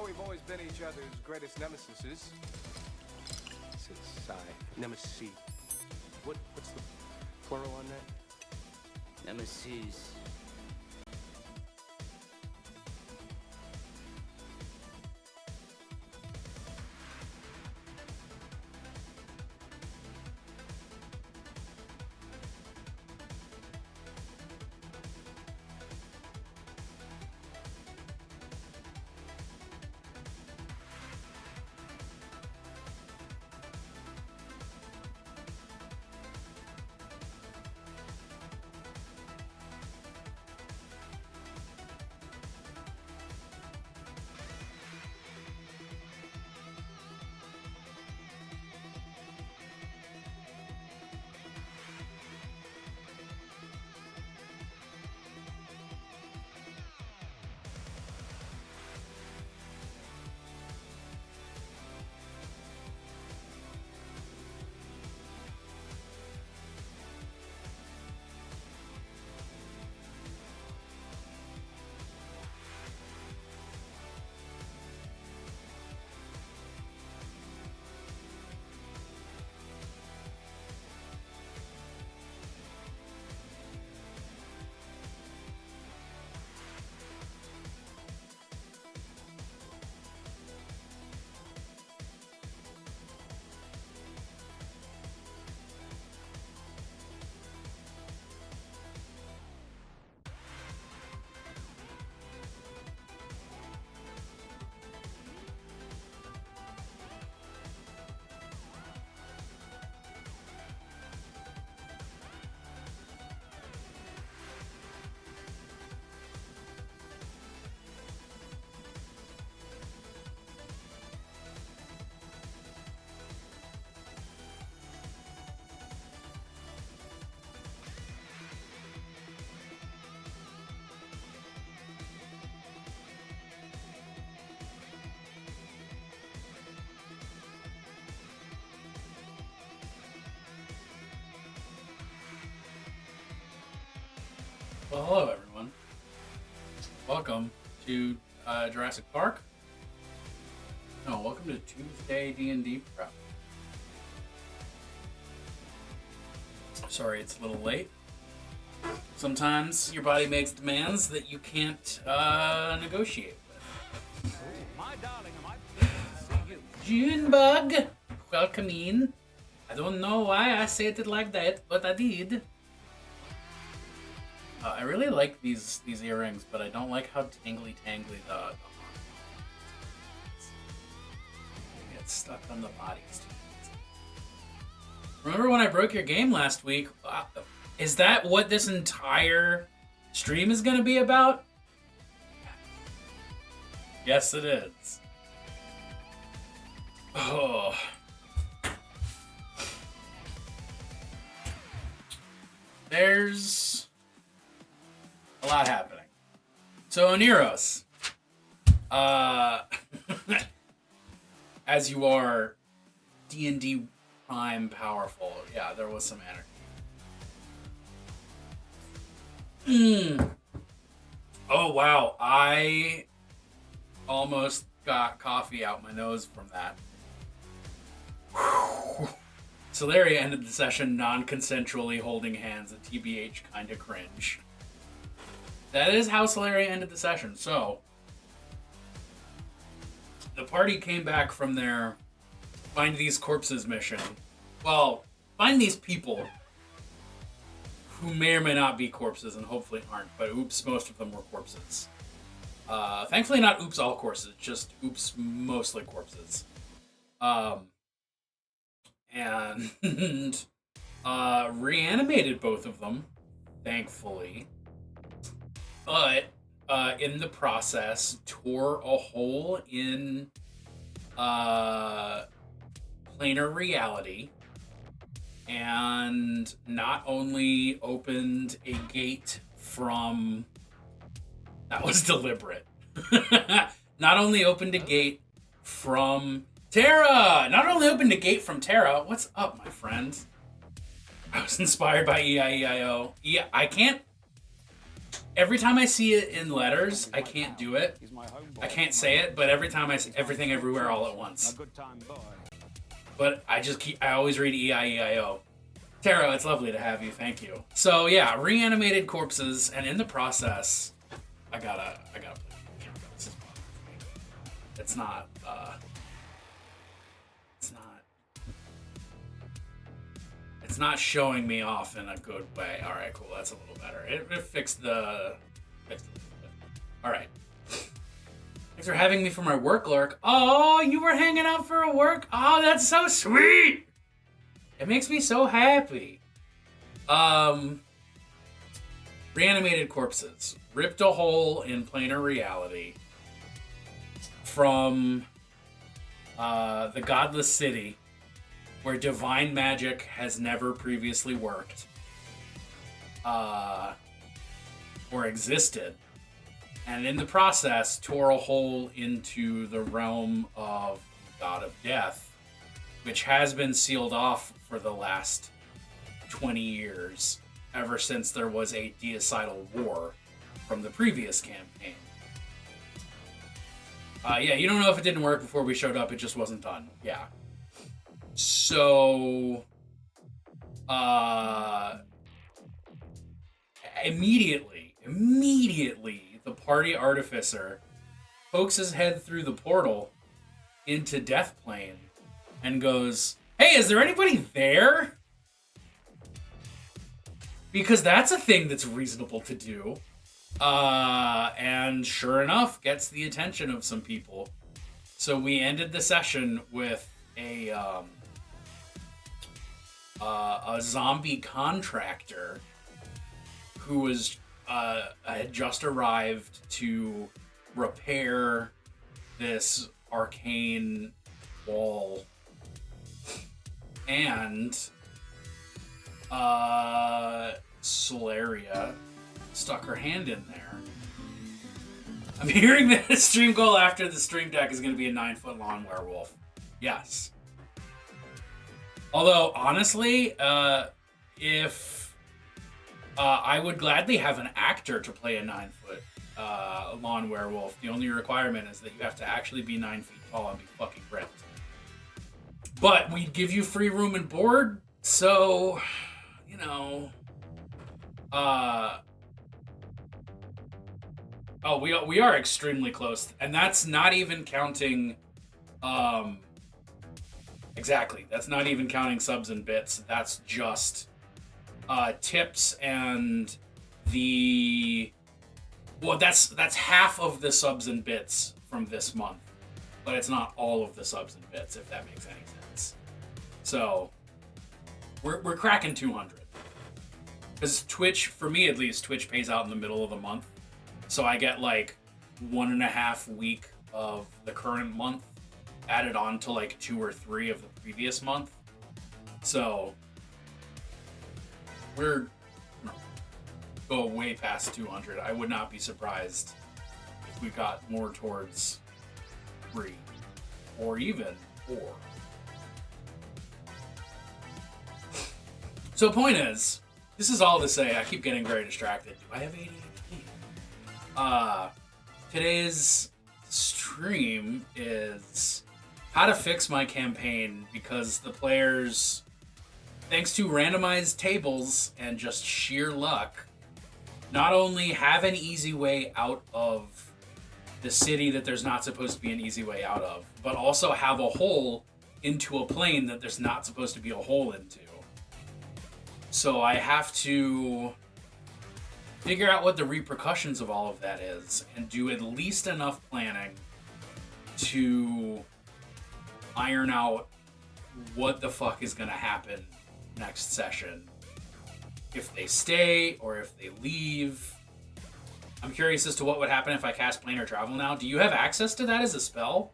we've always been each other's greatest nemesis. Nemesis. What's the plural on that? Nemesis. Well, hello everyone. Welcome to Jurassic Park. No, welcome to Tuesday D&D Prep. Sorry, it's a little late. Sometimes your body makes demands that you can't negotiate with. My darling, am I pleased to see you? Junebug, welcome in. I don't know why I said it like that, but I did. I really like these earrings, but I don't like how tangly the arm is. They get stuck on the bodies. Remember when I broke your game last week? Is that what this entire stream is going to be about? Yes, it is. Oh. There's a lot happening. So, Oneros, as you are D&D Prime powerful, yeah, there was some anarchy. Oh, wow. I almost got coffee out my nose from that. Celeria ended the session non-consensually holding hands, a TBH kind of cringe. That is how Celeria ended the session. So, the party came back from their Find These Corpses mission. Well, find these people who may or may not be corpses and hopefully aren't, but oops, most of them were corpses. Thankfully not oops all corpses, just oops mostly corpses. And reanimated both of them, thankfully. But in the process, tore a hole in planar reality, and not only opened a gate from... That was deliberate. Not only opened a gate from Terra! Not only opened a gate from Terra. What's up, my friends? I was inspired by E-I-E-I-O. Yeah, I can't... every time I see it in letters, I can't do it. I can't say it, but every time I say everything everywhere all at once. But I always read E-I-E-I-O. Tara, it's lovely to have you. Thank you. So yeah, reanimated corpses, and in the process, I gotta play. It's not, it's not showing me off in a good way. All right, cool. That's a little better. It fixed the. All right. Thanks for having me for my work, Lurk. Oh, you were hanging out for a work? Oh, that's so sweet. It makes me so happy. Reanimated corpses. Ripped a hole in planar reality from the godless city where divine magic has never previously worked or existed, and in the process tore a hole into the realm of God of Death, which has been sealed off for the last 20 years, ever since there was a deicital war from the previous campaign. Yeah, you don't know if it didn't work before we showed up, it just wasn't done. Yeah. So, immediately, the party artificer pokes his head through the portal into Death Plane and goes, "Hey, is there anybody there?" Because that's a thing that's reasonable to do. And sure enough, gets the attention of some people. So we ended the session with a zombie contractor who was had just arrived to repair this arcane wall, and Solaria stuck her hand in there. I'm hearing that the stream goal after the stream deck is going to be a 9-foot long werewolf. Yes. Although, honestly, if I would gladly have an actor to play a 9-foot lawn werewolf, the only requirement is that you have to actually be 9 feet tall and be fucking ripped. But we'd give you free room and board, so, you know, oh, we are extremely close, and that's not even counting, exactly, that's not even counting subs and bits. That's just tips and that's half of the subs and bits from this month, but it's not all of the subs and bits, if that makes any sense. So we're cracking 200. Because Twitch, for me at least, Twitch pays out in the middle of the month. So I get like 1.5 week of the current month added on to like 2 or 3 of the previous month. So we're go way past 200. I would not be surprised if we got more towards 3 or even 4. So point is, this is all to say, I keep getting very distracted. Do I have ADHD? Today's stream is how to fix my campaign because the players, thanks to randomized tables and just sheer luck, not only have an easy way out of the city that there's not supposed to be an easy way out of, but also have a hole into a plane that there's not supposed to be a hole into. So I have to figure out what the repercussions of all of that is and do at least enough planning to iron out what the fuck is going to happen next session. If they stay or if they leave. I'm curious as to what would happen if I cast Planar Travel now. Do you have access to that as a spell?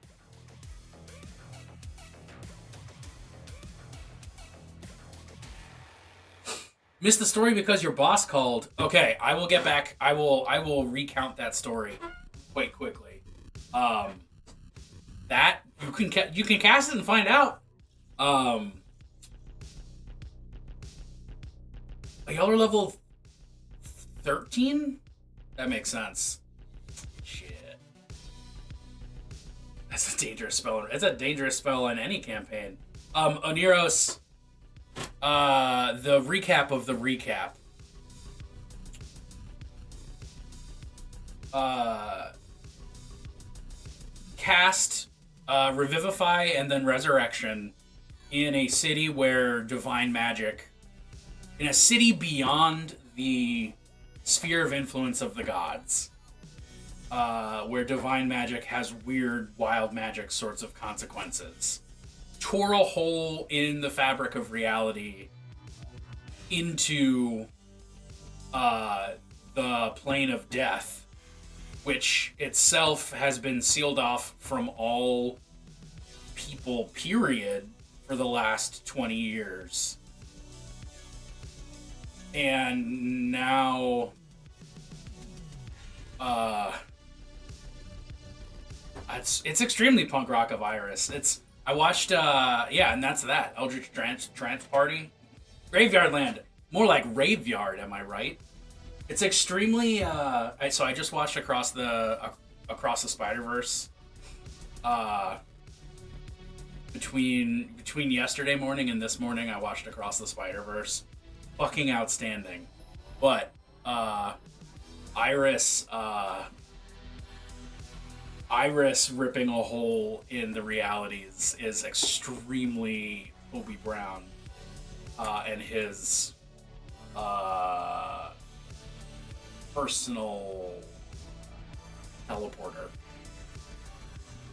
Missed the story because your boss called. Okay, I will get back. I will recount that story quite quickly. That you can cast it and find out. Y'all are level 13? That makes sense. Shit. That's a dangerous spell. It's a dangerous spell in any campaign. Oniros, the recap of the recap. Cast Revivify and then Resurrection in a city where divine magic, in a city beyond the sphere of influence of the gods, where divine magic has weird, wild magic sorts of consequences. Tore a hole in the fabric of reality into the plane of death, which itself has been sealed off from all people, period, for the last 20 years. And now it's extremely punk rock of Iris. I watched and that's that. Eldritch Trance Party. Graveyard Land. More like Raveyard, am I right? It's extremely so I just watched Across the Spider-Verse between yesterday morning and this morning. I watched Across the Spider-Verse. Fucking outstanding. But Iris ripping a hole in the realities is extremely Obi Brown and his personal teleporter.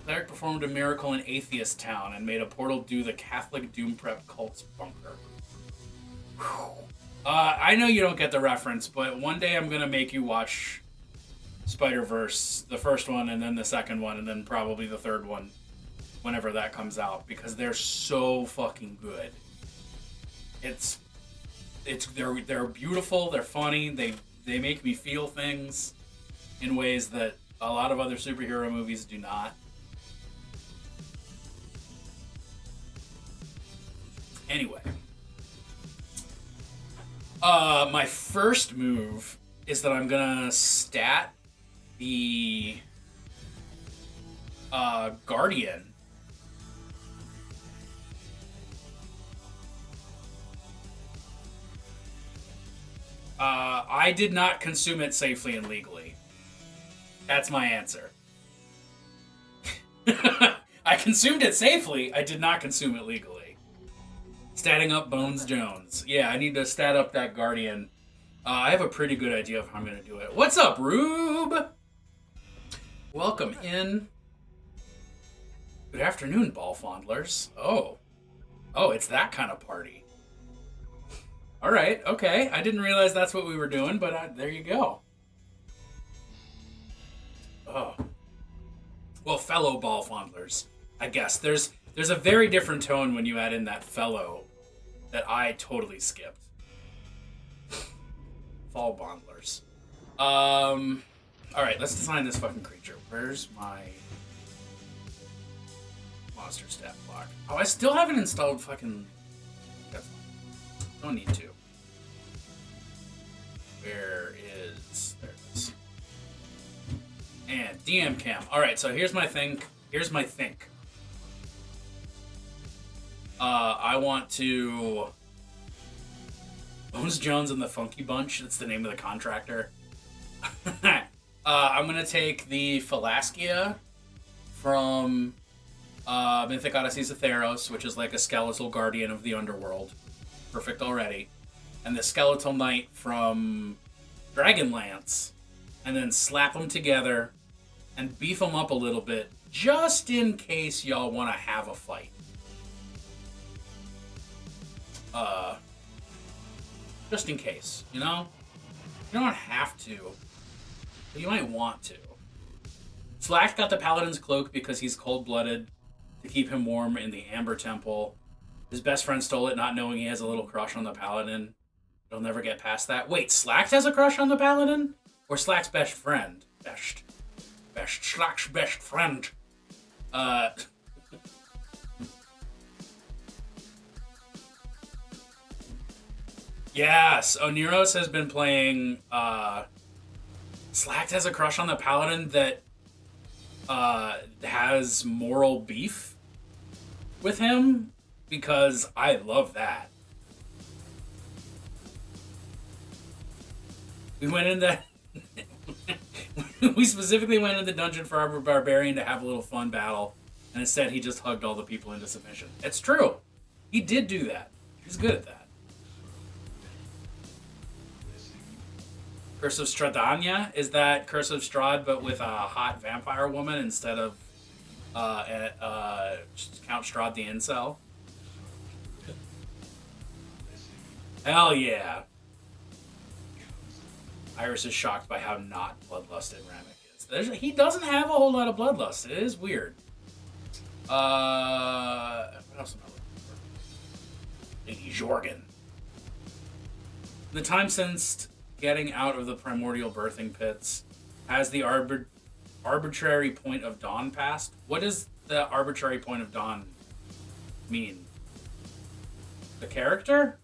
Cleric performed a miracle in Atheist Town and made a portal do the Catholic Doom Prep cult's bunker. I know you don't get the reference, but one day I'm gonna make you watch Spider-Verse, the first one, and then the second one, and then probably the third one, whenever that comes out, because they're so fucking good. They're beautiful, they're funny, they make me feel things in ways that a lot of other superhero movies do not. Anyway. My first move is that I'm gonna stat the Guardian. I did not consume it safely and legally. That's my answer. I consumed it safely. I did not consume it legally. Statting up Bones Jones. Yeah, I need to stat up that Guardian. I have a pretty good idea of how I'm going to do it. What's up, Rube? Welcome in. Good afternoon, ball fondlers. Oh, it's that kind of party. All right, okay. I didn't realize that's what we were doing, but there you go. Oh. Well, fellow ball fondlers, I guess. There's a very different tone when you add in that fellow that I totally skipped. Fall bondlers. All right, let's design this fucking creature. Where's my monster stat block? Oh, I still haven't installed fucking... That's fine. Don't need to. Where is... There it is. And DM cam. All right, so here's my think. I want to... Bones Jones and the Funky Bunch. That's the name of the contractor. I'm going to take the Falaskia from Mythic Odysseys of Theros, which is like a skeletal guardian of the underworld. Perfect already. And the Skeletal Knight from Dragonlance. And then slap them together and beef them up a little bit, just in case y'all want to have a fight. Just in case, you know? You don't have to, but you might want to. Slack got the Paladin's Cloak because he's cold-blooded to keep him warm in the Amber Temple. His best friend stole it, not knowing he has a little crush on the Paladin. He'll never get past that. Wait, Slack has a crush on the Paladin? Or Slack's best friend? Slack's best friend. Yes, Oniros has been playing Slacked has a crush on the paladin that has moral beef with him, because I love that. We went in the we specifically went in the dungeon for our barbarian to have a little fun battle, and instead he just hugged all the people into submission. It's true. He did do that. He's good at that. Curse of Stradania? Is that Curse of Strahd but with a hot vampire woman instead of Count Strahd the incel? Hell yeah. Iris is shocked by how not bloodlusted Ramek is. He doesn't have a whole lot of bloodlust. It is weird. What else am I looking for? Lady Jorgen. The time since getting out of the primordial birthing pits, has the arbitrary point of dawn passed? What does the arbitrary point of dawn mean? The character?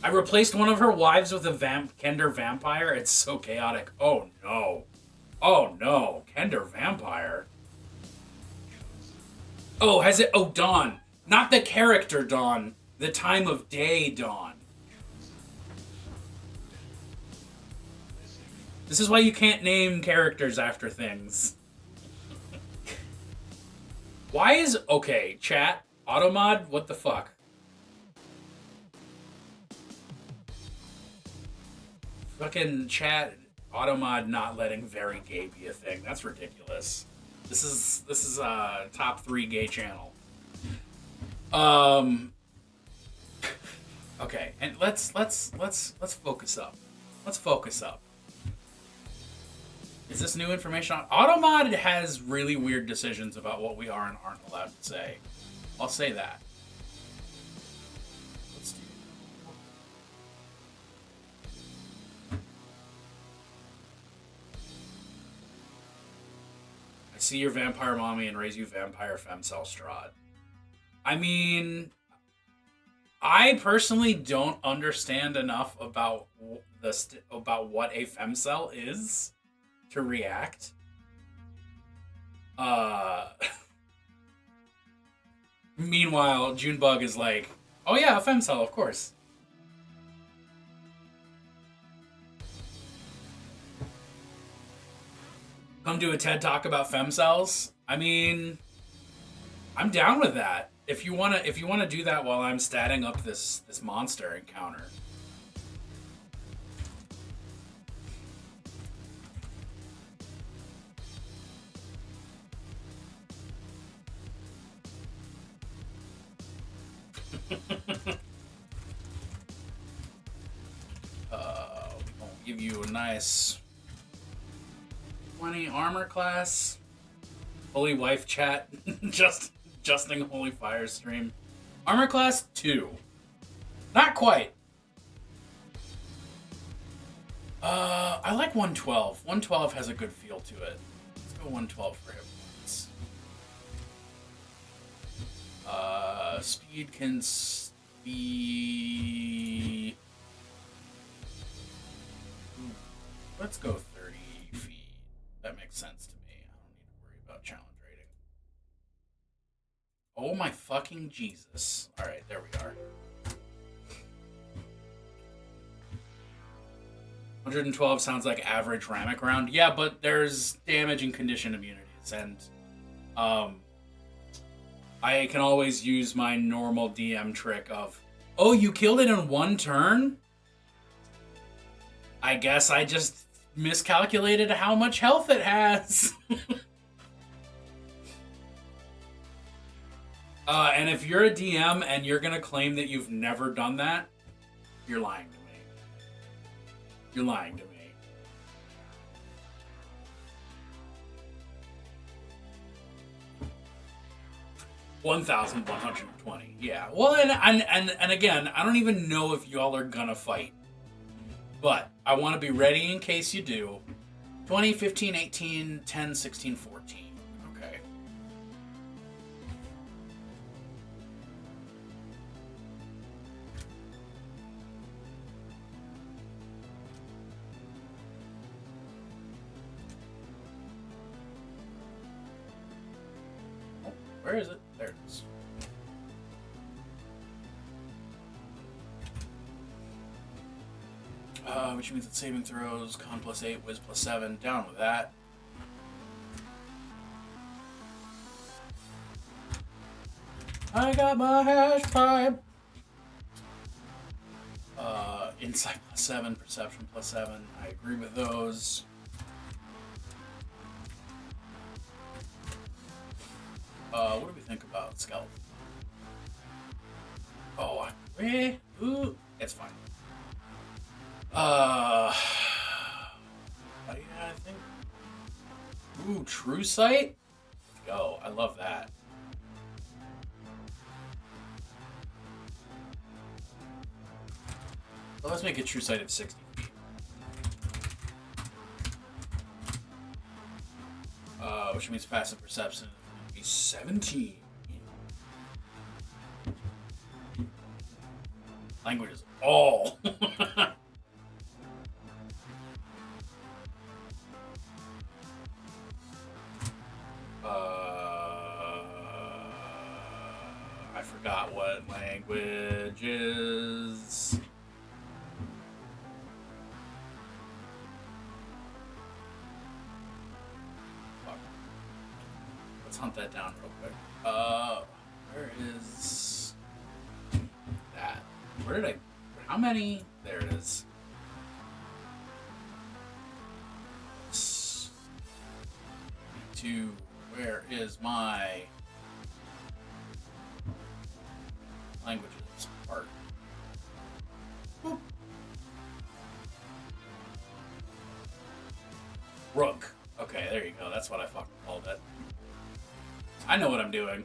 I replaced one of her wives with a Kender vampire. It's so chaotic. Oh no. Oh no. Kender vampire. Oh, has it? Oh, Dawn. Not the character Dawn. The time of day Dawn. This is why you can't name characters after things. Why is... Okay, chat. Automod, what the fuck? Fucking chat, Automod not letting very gay be a thing. That's ridiculous. This is a top 3 gay channel. Okay, and let's focus up. Let's focus up. Is this new information on Automod? Has really weird decisions about what we are and aren't allowed to say. I'll say that. Let's do I see your vampire mommy and raise you vampire femcel Strahd. I mean, I personally don't understand enough about about what a femcel is to react. Meanwhile, Junebug is like, oh yeah, a femcel, of course. Come do a TED Talk about femcells? I mean, I'm down with that. If you wanna do that while I'm statting up this monster encounter. We're gonna give you a nice 20 armor class. Holy wife chat. Justing Holy Fire stream. Armor class 2. Not quite. I like 112. 112 has a good feel to it. Let's go 112 for him once. Speed can be... Let's go 30 feet. That makes sense to me. I don't need to worry about challenge rating. Oh my fucking Jesus. Alright, there we are. 112 sounds like average Ramek round. Yeah, but there's damage and condition immunities, and I can always use my normal DM trick of, oh, you killed it in one turn? I guess I just miscalculated how much health it has. And if you're a DM and you're gonna claim that you've never done that, you're lying to me. You're lying to me. $1,120. Yeah. Well, and again, I don't even know if y'all are gonna fight. But I want to be ready in case you do. 20, 15, 18, 10, 16, 14. Okay. Where is it? There it is. Which means it's saving throws, con +8, whiz +7. Down with that. I got my hash pipe. Insight +7, perception +7. I agree with those. What do we think about stealth? Oh, ooh, it's fine. Yeah, I think. Ooh, true sight. Yo, I love that. So let's make a true sight of 60 feet. Which means passive perception is 17. Language is all. I forgot what language is. Fuck. Let's hunt that down real quick. Where is that? Where did I? How many? There it is. Where is my languages part? Boop. Rook. Okay, there you go. That's what I fucking called it. I know what I'm doing.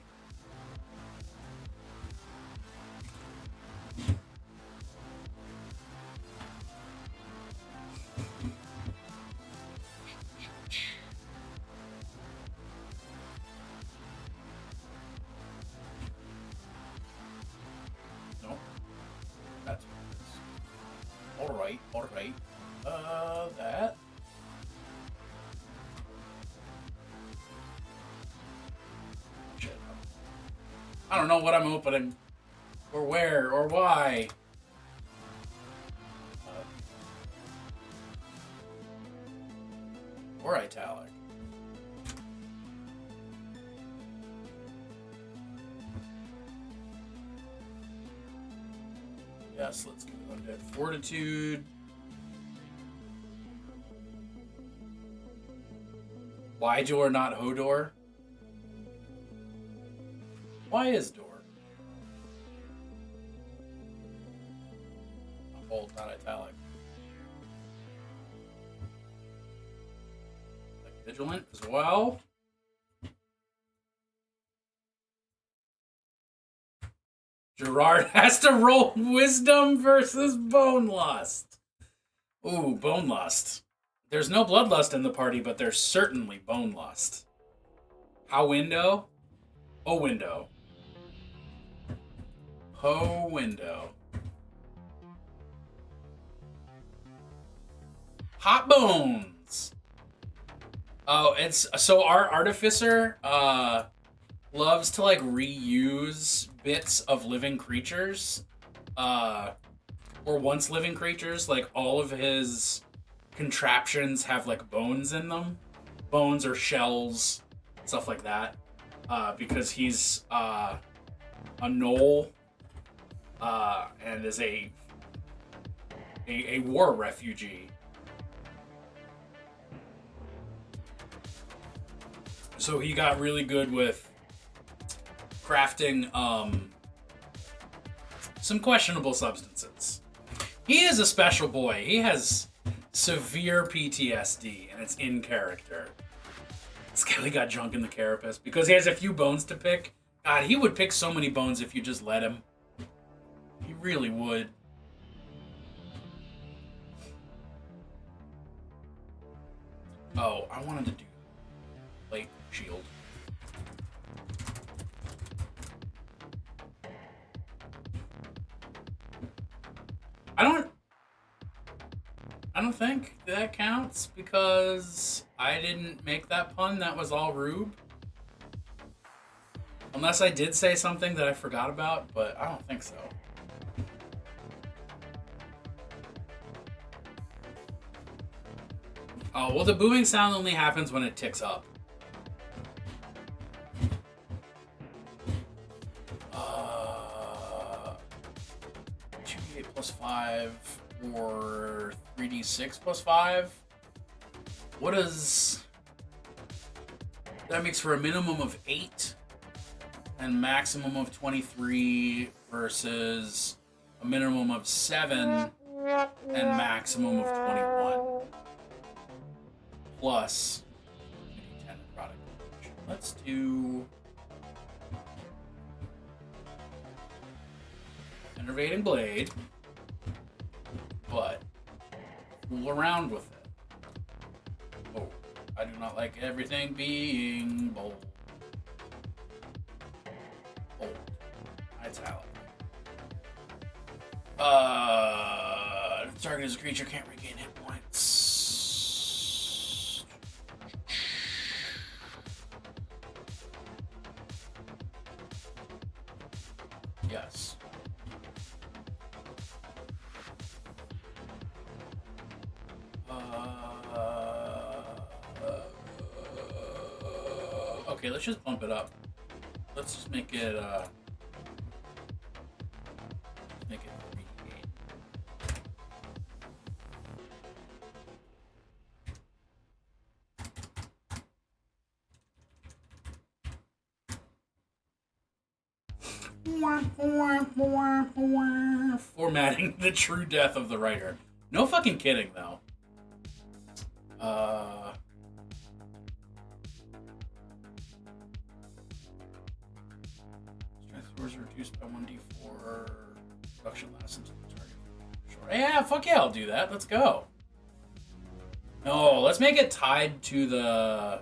Alright. That. Shit. I don't know what I'm opening. Or where, or why. Or italic. Yes, let's give it undead fortitude. Why door, not Hodor? Why is door? Not bold, not italic. Like vigilant as well. Gerard has to roll wisdom versus bone lust. Ooh, bone lust. There's no bloodlust in the party, but there's certainly bone lust. How window? Oh, window. Ho window. Hot bones. Oh, it's so our artificer loves to like reuse bits of living creatures, or once living creatures. Like all of his contraptions have like bones in them, bones or shells, stuff like that. Because he's a gnoll, and is a war refugee. So he got really good with crafting some questionable substances. He is a special boy. He has severe PTSD, and it's in character. Skelly got junk in the carapace because he has a few bones to pick. God, he would pick so many bones if you just let him. He really would. Oh, I wanted to do plate shield. I don't think that counts because I didn't make that pun. That was all Rube. Unless I did say something that I forgot about, but I don't think so. Oh, well, the booming sound only happens when it ticks up. 2d8 plus 5 or 3d6 plus 5? What does... That makes for a minimum of 8 and maximum of 23 versus a minimum of 7 and maximum of 21. Plus 10 product. Let's do Enervating Blade, but fool around with it. Oh, I do not like everything being bold. Bold. Italic. Target as a creature can't regain hit points. Yes. Okay, let's just bump it up. Let's just make it, make it 3d8. Formatting the true death of the writer. No fucking kidding, though. Strength scores are reduced by 1d4. Production lasts until the target. Sure. Yeah, fuck yeah, I'll do that. Let's go. No, let's make it tied to the...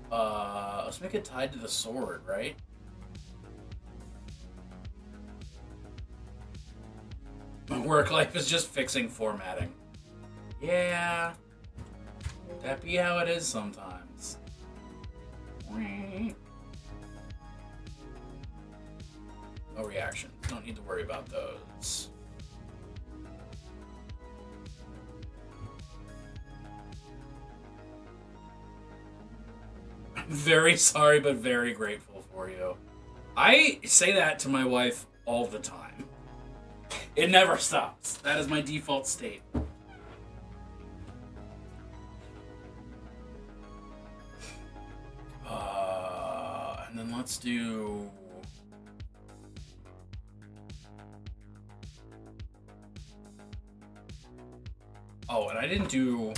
let's make it tied to the sword, right? My work life is just fixing formatting. Yeah. That be how it is sometimes. No reaction. Don't need to worry about those. I'm very sorry, but very grateful for you. I say that to my wife all the time. It never stops. That is my default state. And then let's do... Oh, and I didn't do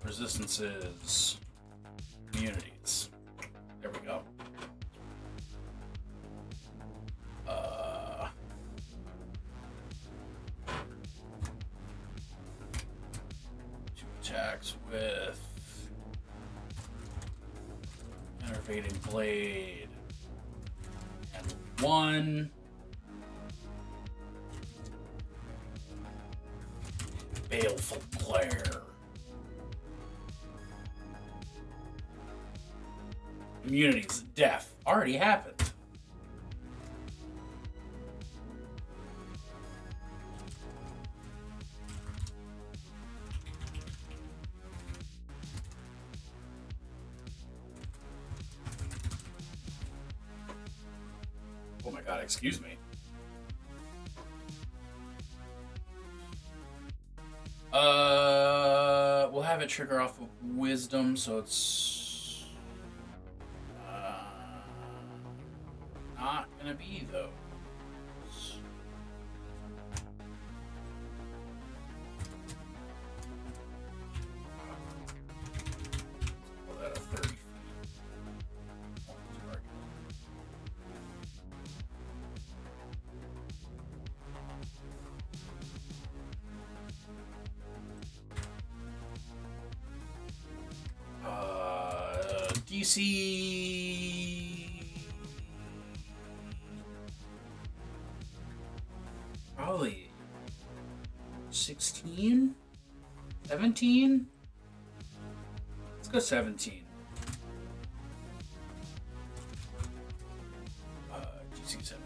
resistances, immunities. There we go. Two attacks with Enervating Blade and 1 Baleful Glare. Immunities, death already happened. Oh my god, excuse me. We'll have it trigger off of wisdom, so it's not gonna be those. Pull that at 30 feet. DC probably 16, 17. Let's go 17. DC 17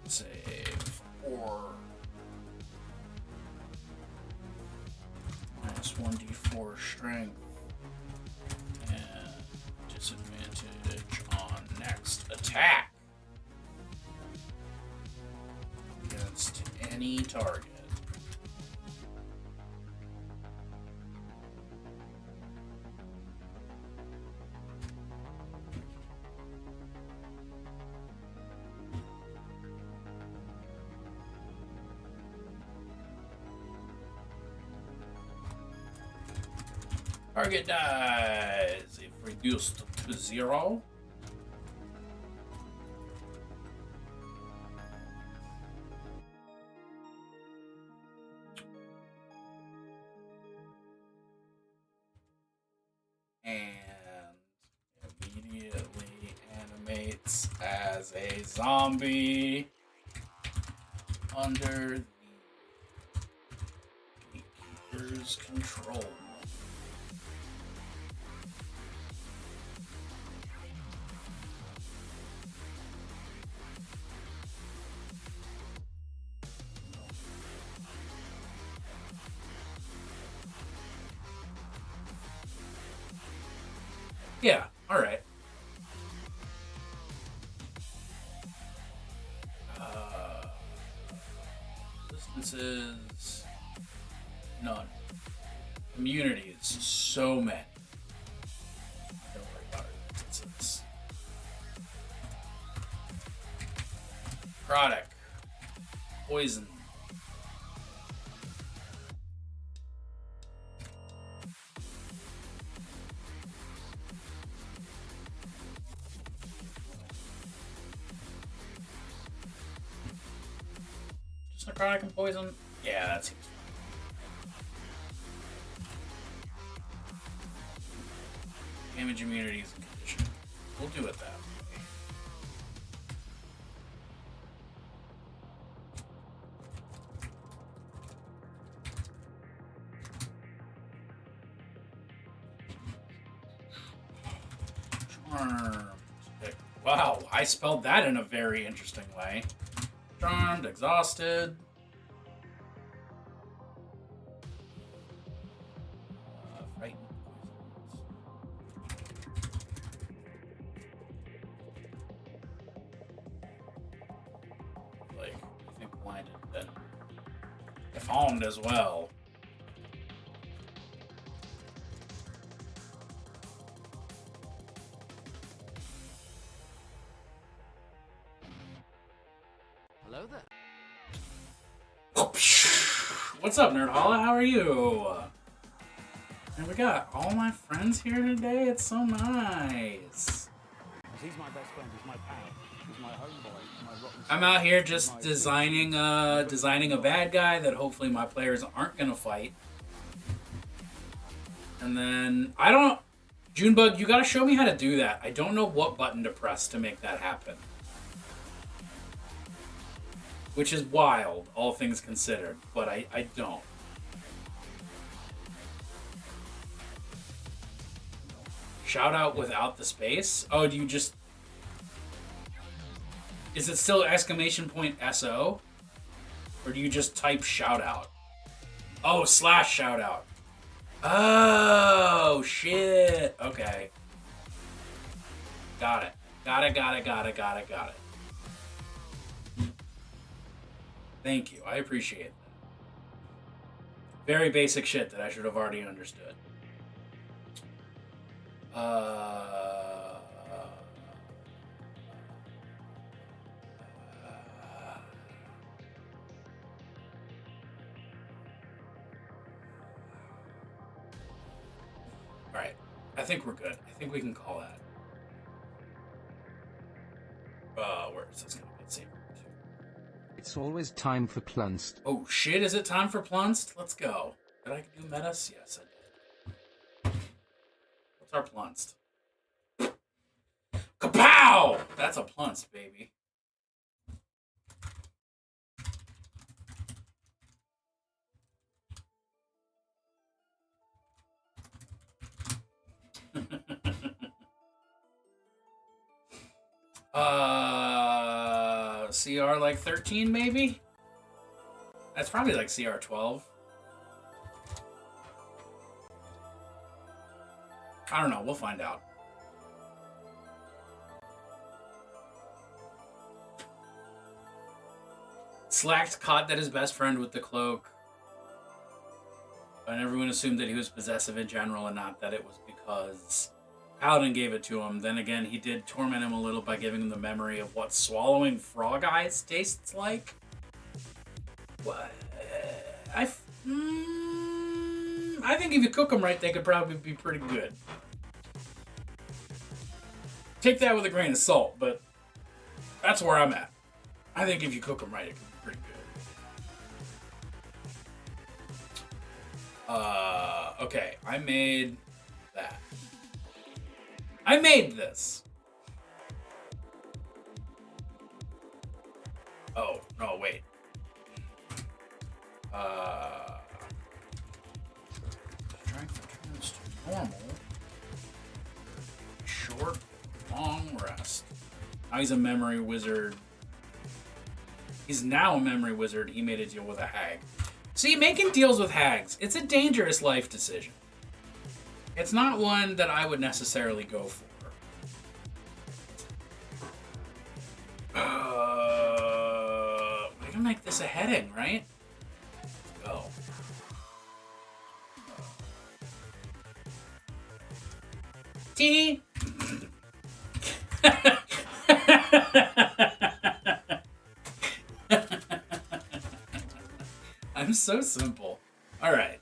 save or minus 1d4 strength and disadvantage on next attack against any target. Target dies if reduced to 0. And immediately animates as a zombie under the gatekeeper's control. Yeah, alright. Distances. None. Immunities. So many. Don't worry about it. Distances. Product. Poison. Necrotic and poison? Yeah, that seems fine. Damage immunities and condition. We'll do it that way. Charmed. Wow, I spelled that in a very interesting way. Charmed, exhausted. Frightened. Like, I think blinded then. Deformed as well. Hello there. What's up, Nerd Holla? How are you? And we got all my friends here today. It's so nice. He's my best friend. He's my pal. He's my homeboy. My rotten I'm out here just designing a bad guy that hopefully my players aren't gonna fight. And then Junebug, you gotta show me how to do that. I don't know what button to press to make that happen. Which is wild, all things considered, but I don't. Shout out without the space? Oh, do you just... Is it still exclamation point SO? Or do you just type shout out? Oh, slash shout out. Oh, shit. Okay. Got it. Got it. Thank you. I appreciate that. Very basic shit that I should have already understood. Alright. I think we're good. I think we can call that. Where is this going to get saved? It's always time for Plunst. Oh shit, is it time for Plunst? Let's go. Did I do metas? Yes, I did. What's our Plunst? Kapow! That's a Plunst, baby. CR like 13 maybe? That's probably like CR 12. I don't know, we'll find out. Slacked caught that his best friend with the cloak. And everyone assumed that he was possessive in general and not that it was because Paladin gave it to him. Then again, he did torment him a little by giving him the memory of what swallowing frog eyes tastes like. What? I think if you cook them right, they could probably be pretty good. Take that with a grain of salt, but that's where I'm at. I think if you cook them right, it can be pretty good. Okay, I made that. I made this. Oh, no, wait. Strength returns to normal. Short, long rest. Now he's a memory wizard. He's now a memory wizard. He made a deal with a hag. See, making deals with hags, it's a dangerous life decision. It's not one that I would necessarily go for. We can make this a heading, right? Go. Tee. I'm so simple. All right.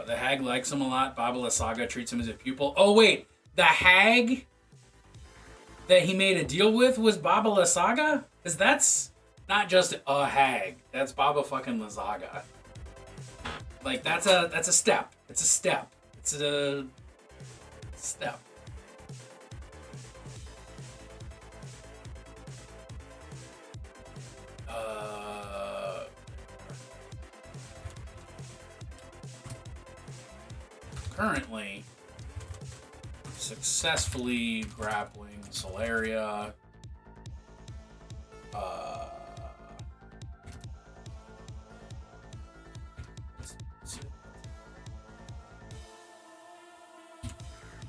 The hag likes him a lot. Baba Lysaga treats him as a pupil. Oh, wait. The hag that he made a deal with was Baba Lysaga? Because that's not just a hag. That's Baba fucking Lysaga. Like, that's a step. It's a step. It's a step. Currently successfully grappling Solaria.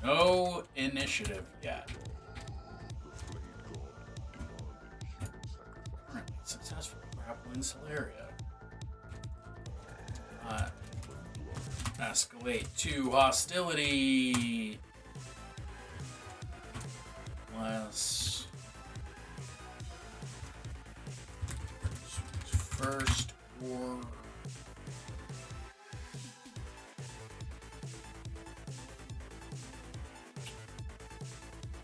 No initiative yet. Currently successfully grappling Solaria. Escalate to hostility. Less. First or.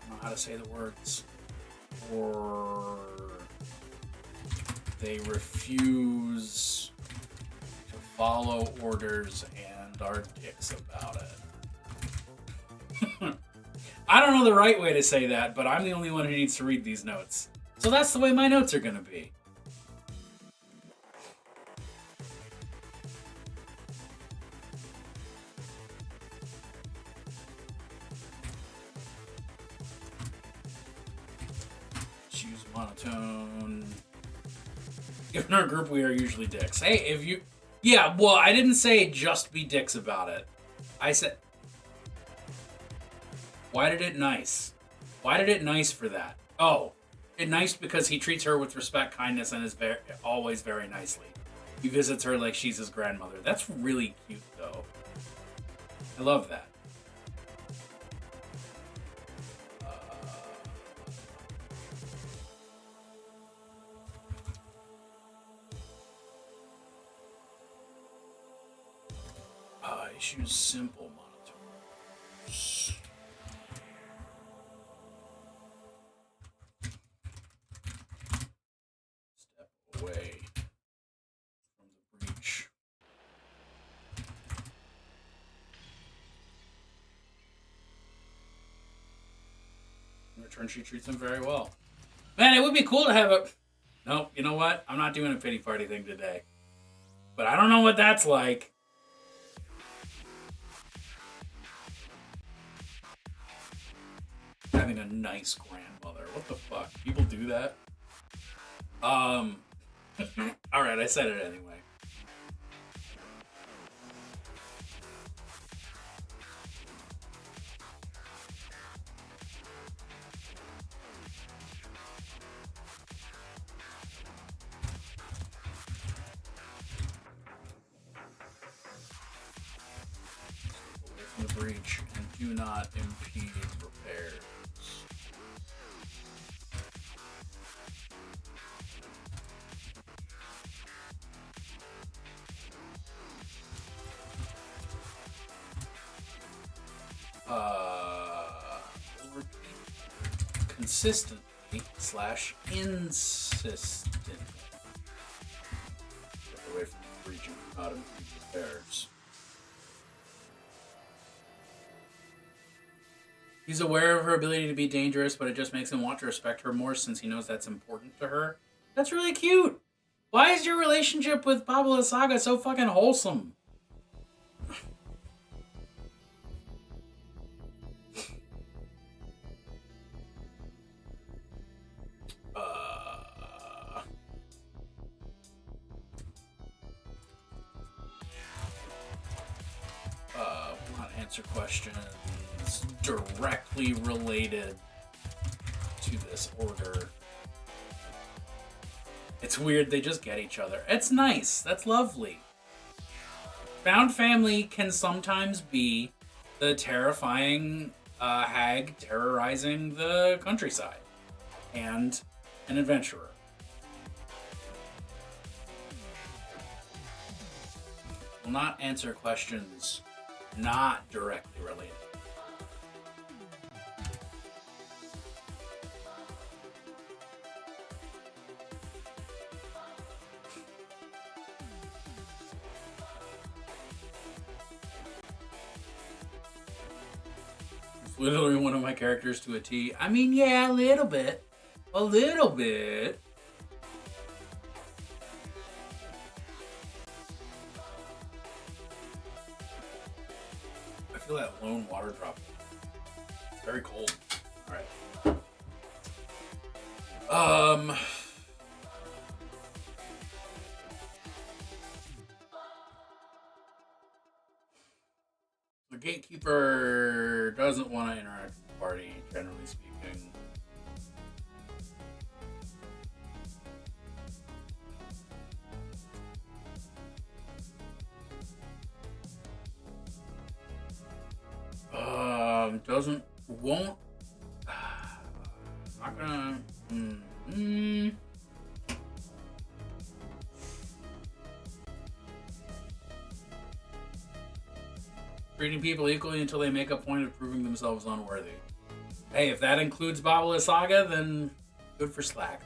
I don't know how to say the words. Or. They refuse to follow orders and are dicks about it. I don't know the right way to say that, but I'm the only one who needs to read these notes. So that's the way my notes are gonna be. Choose monotone. Given our group, we are usually dicks. Hey, if you... Yeah, well, I didn't say just be dicks about it. I said... Why did it nice? Why did it nice for that? Oh, it nice because he treats her with respect, kindness, and is always very nicely. He visits her like she's his grandmother. That's really cute, though. I love that. Choose simple monotone. Step away from the breach. In return, she treats him very well. Man, it would be cool to have a... Nope, you know what? I'm not doing a pity party thing today. But I don't know what that's like. Having a nice grandmother. What the fuck? People do that? Alright, I said it anyway. Away from the breach and do not impede repairs. Consistently / insistently. Get away from the breach and not impede repairs. He's aware of her ability to be dangerous, but it just makes him want to respect her more since he knows that's important to her. That's really cute. Why is your relationship with Baba Lysaga so fucking wholesome? Will not answer questions directly related to this order. It's weird, they just get each other. It's nice. That's lovely. Found family can sometimes be the terrifying hag terrorizing the countryside and an adventurer. Will not answer questions not directly related. It's literally one of my characters to a T. I mean, yeah, a little bit. A little bit. I feel that lone water drop. It's very cold. Alright. The gatekeeper doesn't want to interact with the party, generally speaking. Won't. Not gonna. Treating people equally until they make a point of proving themselves unworthy. Hey, if that includes Baba Lysaga, then good for Slack.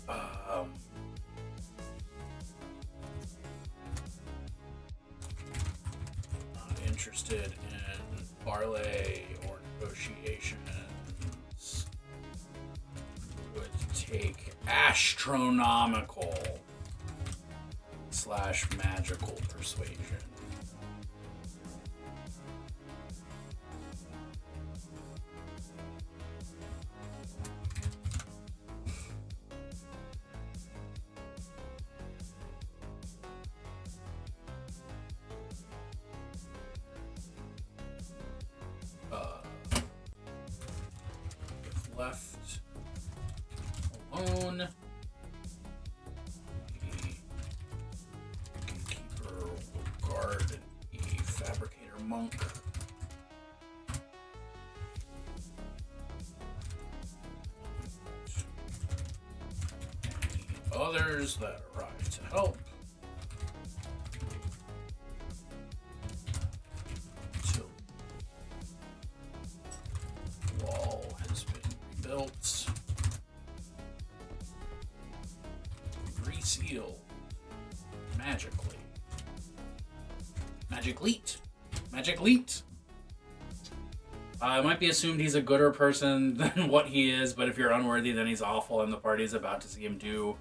Not interested in parlay or negotiations. Would take astronomical / magical persuasion. If left alone, guard the fabricator monk. Any others that arrive to help. Until the wall has been rebuilt. Resealed magically. Magic leet. It might be assumed he's a gooder person than what he is, but if you're unworthy, then he's awful, and the party's about to see him do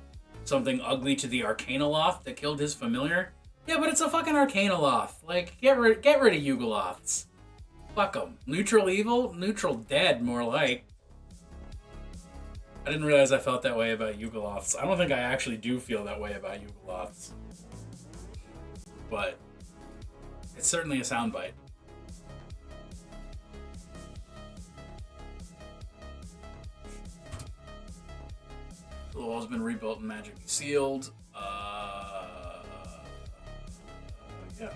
something ugly to the Arcanoloth that killed his familiar. Yeah, but it's a fucking Arcanoloth. Like, get rid of Yugoloths. Fuck them. Neutral evil? Neutral dead, more like. I didn't realize I felt that way about Yugoloths. I don't think I actually do feel that way about Yugoloths. But it's certainly a soundbite. The wall's been rebuilt and magically sealed. Yeah.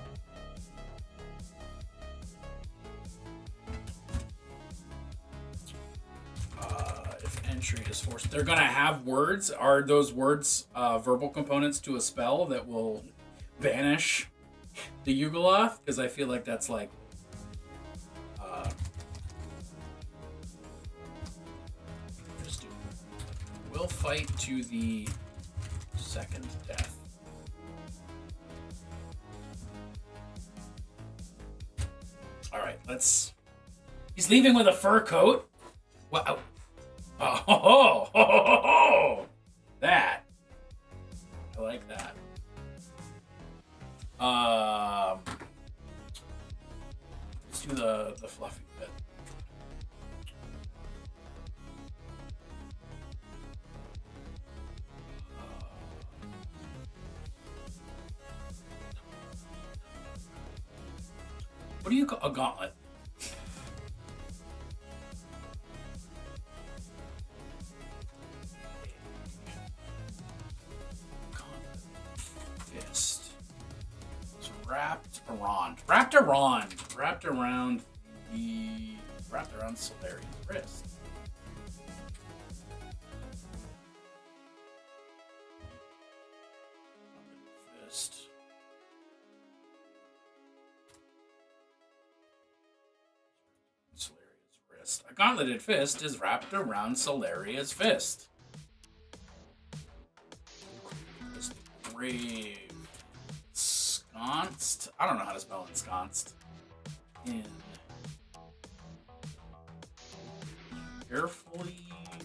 If entry is forced, they're gonna have words. Are those words verbal components to a spell that will banish the Yugoloth? Because I feel like that's like just do. Will fight to the second death. All right, let's. He's leaving with a fur coat. Wow. Oh, that. I like that. Let's do the fluffy bit. What do you call a gauntlet? Fist. It's wrapped around. Wrapped around Solarian's wrist. Fist. Solaria's wrist. A gauntleted fist is wrapped around Solaria's fist. Grave. Ensconced. I don't know how to spell ensconced. In. Carefully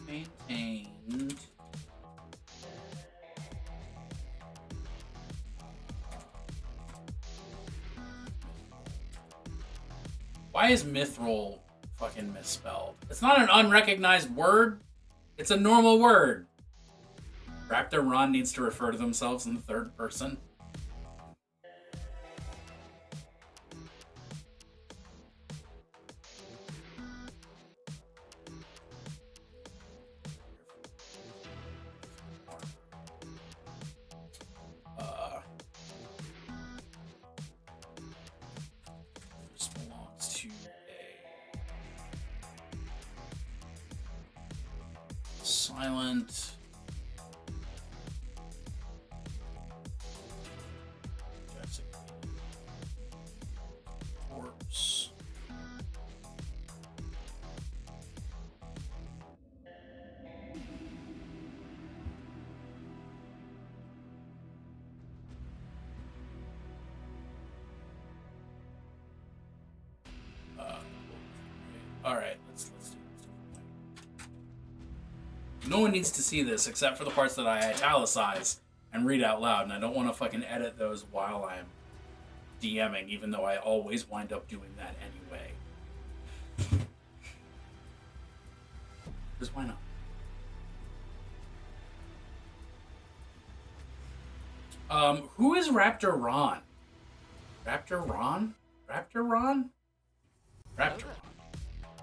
maintained. Why is mithril fucking misspelled? It's not an unrecognized word. It's a normal word. Raptor Ron needs to refer to themselves in the third person. This belongs to a silent. Corpse. All right, let's do this. No one needs to see this except for the parts that I italicize and read out loud, and I don't want to fucking edit those while I'm DMing, even though I always wind up doing that anyway. Because why not? Who is Raptor Ron? Raptor Ron? Raptor Ron? Raptor Ron.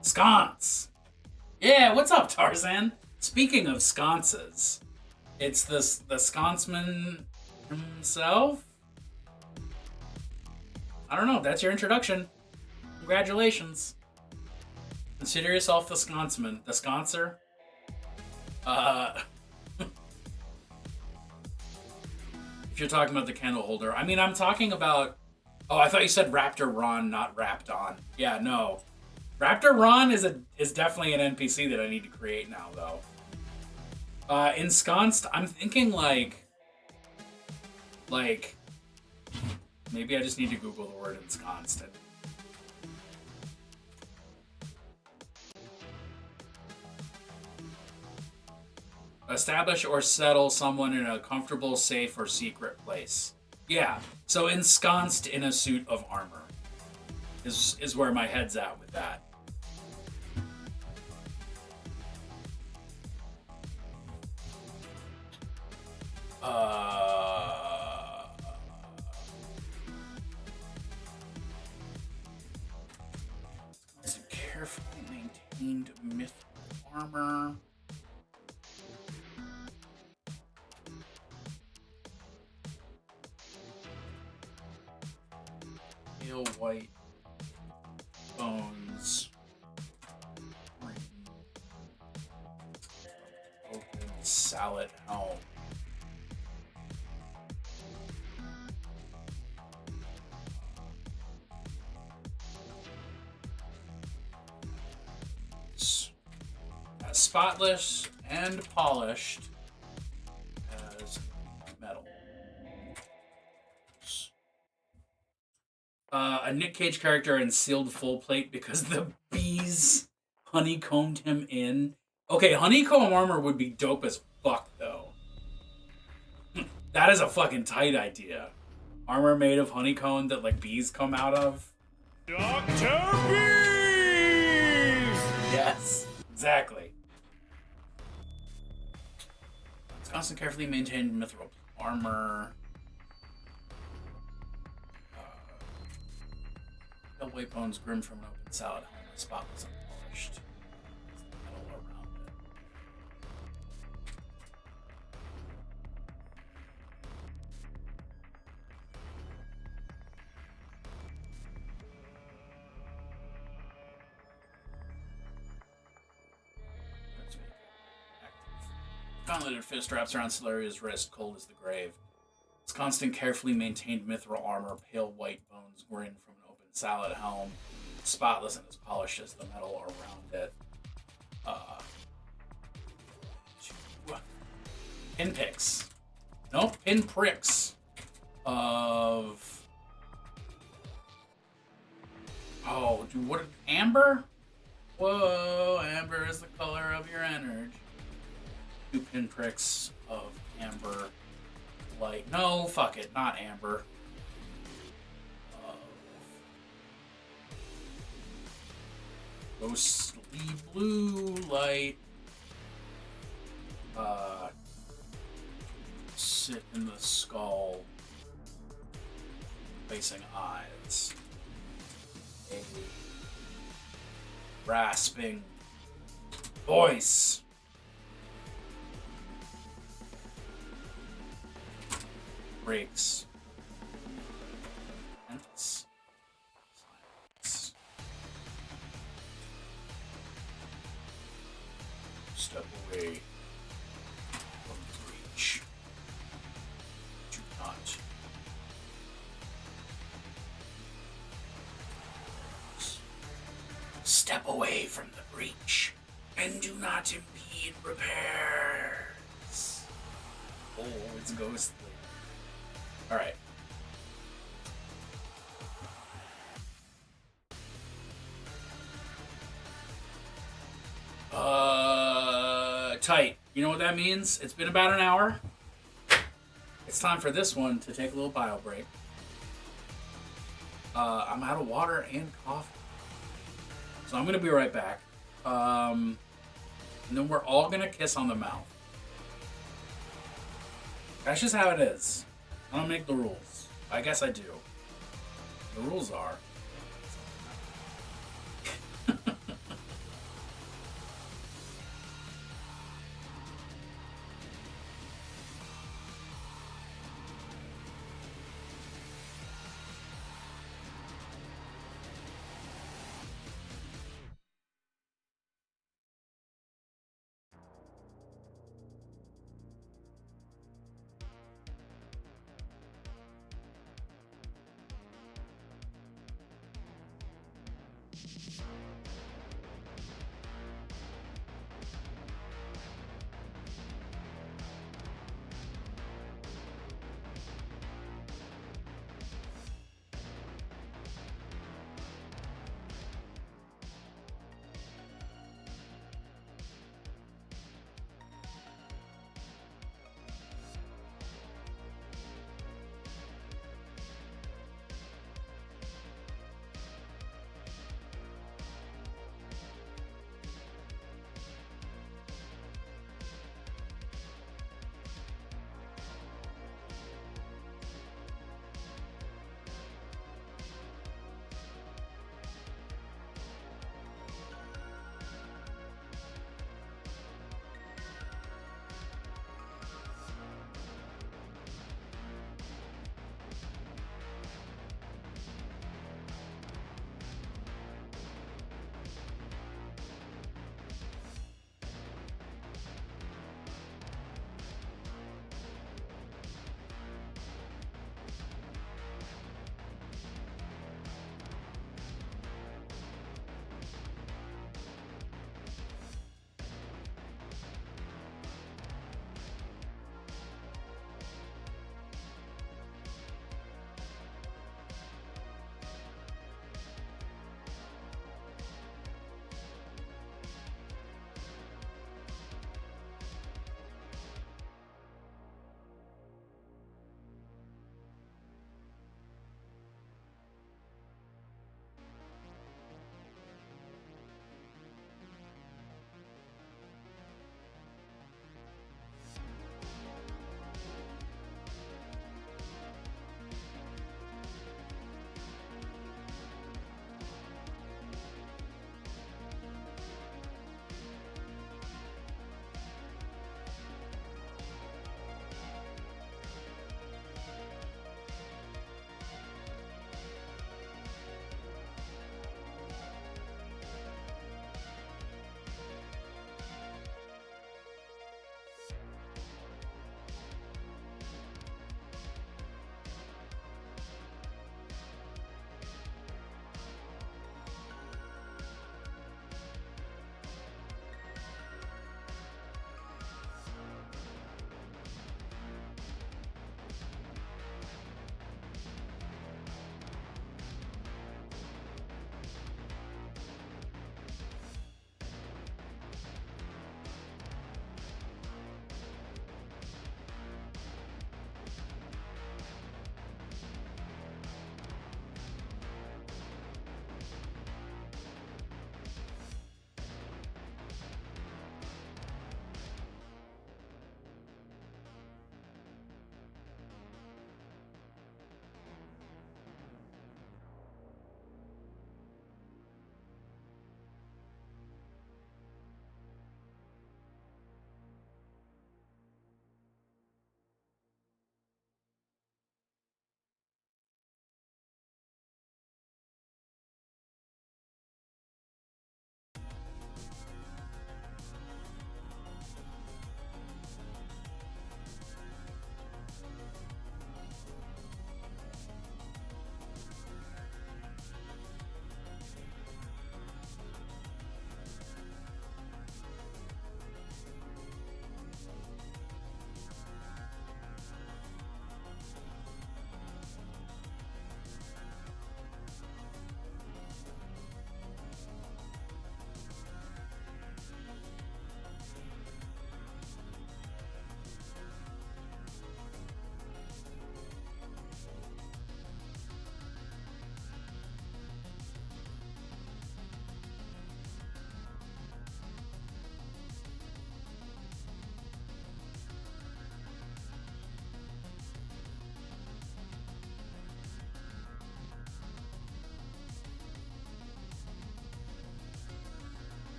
Sconce! Yeah, what's up, Tarzan? Speaking of sconces, it's the sconceman himself? I don't know, that's your introduction. Congratulations. Consider yourself the sconceman. The sconcer? If you're talking about the candle holder. I mean, I'm talking about... Oh, I thought you said Raptor Ron, not Wrapped On. Yeah, no. Raptor Ron is definitely an NPC that I need to create now, though. Ensconced, I'm thinking like... Maybe I just need to Google the word ensconced. Establish or settle someone in a comfortable, safe, or secret place. Yeah, so ensconced in a suit of armor. is where my head's at with that. It's carefully maintained myth armor. Pale white bones. Open salad helm. Spotless and polished as metal. A Nick Cage character in sealed full plate because the bees honeycombed him in. Okay, honeycomb armor would be dope as fuck, though. That is a fucking tight idea. Armor made of honeycomb that, like, bees come out of. Dr. Bees! Yes, exactly. It's constant, carefully maintained mithril armor. Pale white bones grim from an open salad helm, spotless and polished. Metal around it. Let's make it active. Gauntleted fist wraps around Solaria's wrist, cold as the grave. Its constant, carefully maintained mithril armor, pale white bones grin from an open salad helm, spotless and as polished as the metal around it. Pinpricks. Nope, pinpricks of. Oh, dude, what? Amber? Whoa, amber is the color of your energy. 2 pinpricks of amber. Light. No, fuck it, not amber. Ghostly blue light. Sit in the skull. Facing eyes. A rasping voice. Breaks. Silence. Step away from the breach. Do not. Step away from the breach and do not impede repairs. Oh, it's ghostly. Alright. Tight. You know what that means? It's been about an hour. It's time for this one to take a little bio break. I'm out of water and coffee. So I'm going to be right back. And then we're all going to kiss on the mouth. That's just how it is. I don't make the rules. I guess I do. The rules are...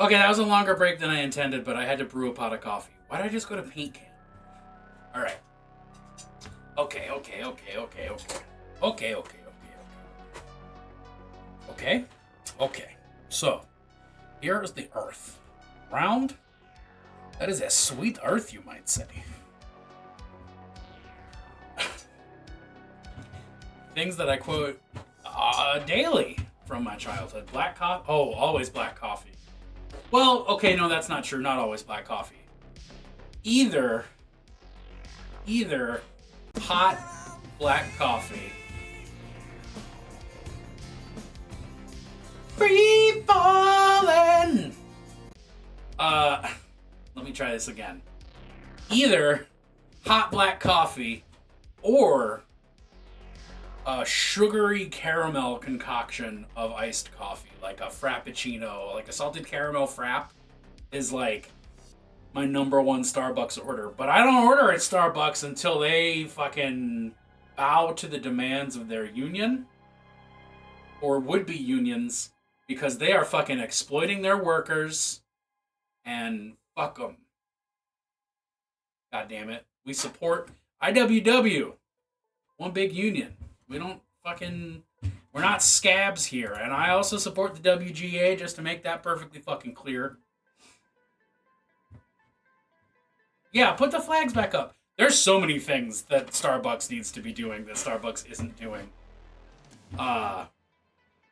Okay, that was a longer break than I intended, but I had to brew a pot of coffee. Why did I just go to paint can? All right. Okay. Okay. So, here is the earth. Round. That is a sweet earth, you might say. Things that I quote daily from my childhood. Black coffee. Oh, always black coffee. Well, okay, no, that's not true. Not always black coffee. Either hot black coffee. Free falling. Let me try this again. Either hot black coffee or a sugary caramel concoction of iced coffee, like a frappuccino, like a salted caramel frap is like my number one Starbucks order. But I don't order at Starbucks until they fucking bow to the demands of their union or would-be unions, because they are fucking exploiting their workers, and fuck them. God damn it. We support IWW. One big union. We don't fucking... We're not scabs here. And I also support the WGA, just to make that perfectly fucking clear. Yeah, put the flags back up. There's so many things that Starbucks needs to be doing that Starbucks isn't doing.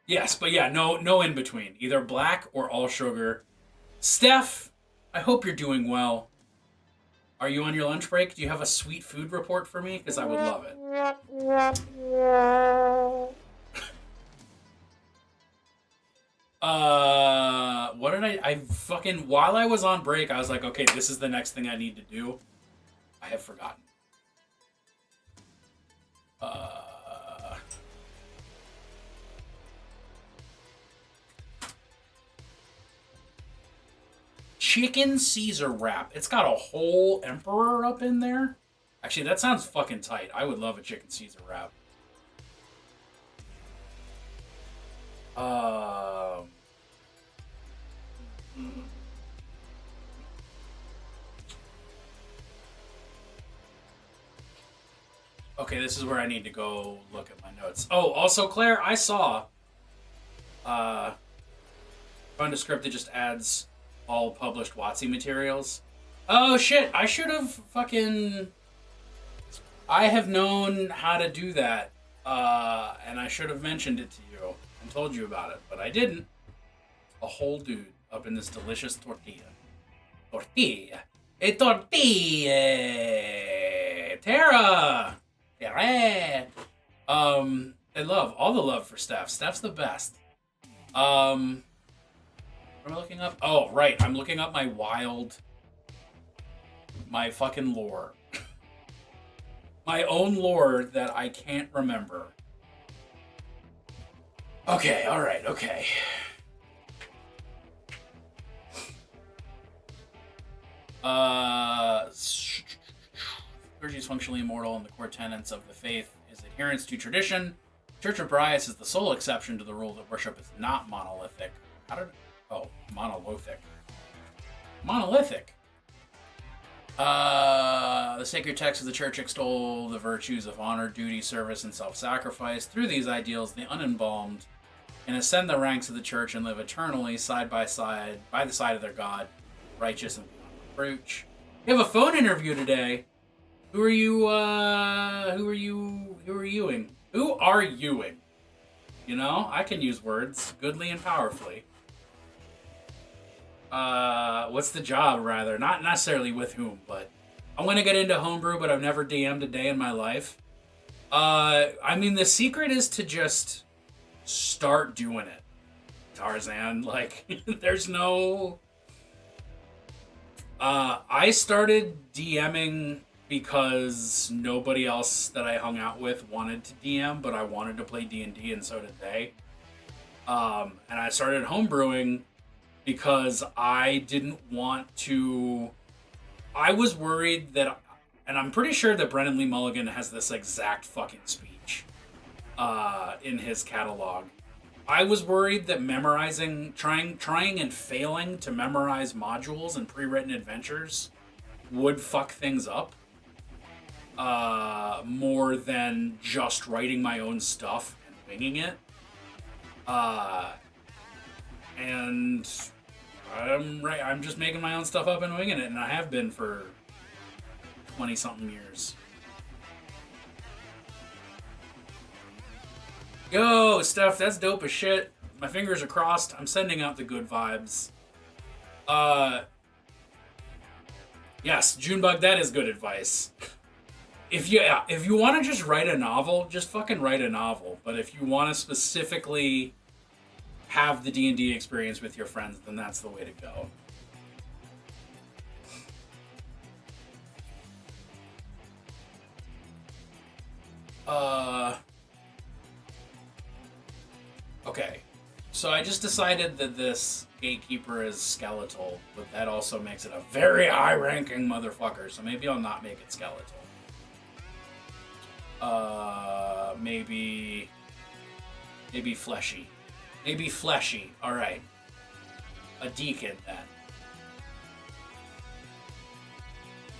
Yes, but yeah, no in between. Either black or all sugar. Steph, I hope you're doing well. Are you on your lunch break? Do you have a sweet food report for me? Because I would love it. What did I fucking... While I was on break, I was like, okay, this is the next thing I need to do. I have forgotten. Chicken Caesar wrap. It's got a whole emperor up in there. Actually, that sounds fucking tight. I would love a chicken Caesar wrap. Okay, this is where I need to go look at my notes. Oh, also, Claire, I saw found a script that just adds all published WotC materials. Oh shit, I should have fucking... I have known how to do that, and I should have mentioned it to you and told you about it, but I didn't. A whole dude up in this delicious tortilla. Tortilla. A tortilla! Tara! Tara! I love, all the love for Steph. Steph's the best. What am I looking up? Oh, right. I'm looking up my fucking lore. My own lore that I can't remember. Okay, alright, okay. Clergy is functionally immortal, and the core tenets of the faith is adherence to tradition. Church of Brias is the sole exception to the rule that worship is not monolithic. Monolithic. Monolithic. The sacred texts of the church extol the virtues of honor, duty, service, and self-sacrifice. Through these ideals, the unembalmed can ascend the ranks of the church and live eternally side by side, by the side of their God, righteous and beyond reproach. We have a phone interview today. Who are you? Who are youing? Who are youing? You know, I can use words goodly and powerfully. What's the job, rather? Not necessarily with whom, but I want to get into homebrew, but I've never DM'd a day in my life. I mean, the secret is to just start doing it, Tarzan. Like, there's no... I started DMing because nobody else that I hung out with wanted to DM, but I wanted to play D&D, and so did they. And I started homebrewing because I didn't want to... I was worried that... And I'm pretty sure that Brennan Lee Mulligan has this exact fucking speech in his catalog. I was worried that trying and failing to memorize modules and pre-written adventures would fuck things up. More than just writing my own stuff and winging it. And I'm just making my own stuff up and winging it, and I have been for 20-something years. Yo, Steph, that's dope as shit. My fingers are crossed. I'm sending out the good vibes. Yes, Junebug, that is good advice. If you want to just write a novel, just fucking write a novel. But if you want to specifically have the D&D experience with your friends, then that's the way to go. Okay. So I just decided that this gatekeeper is skeletal, but that also makes it a very high-ranking motherfucker, so maybe I'll not make it skeletal. Maybe fleshy. Maybe fleshy. Alright. A deacon, then.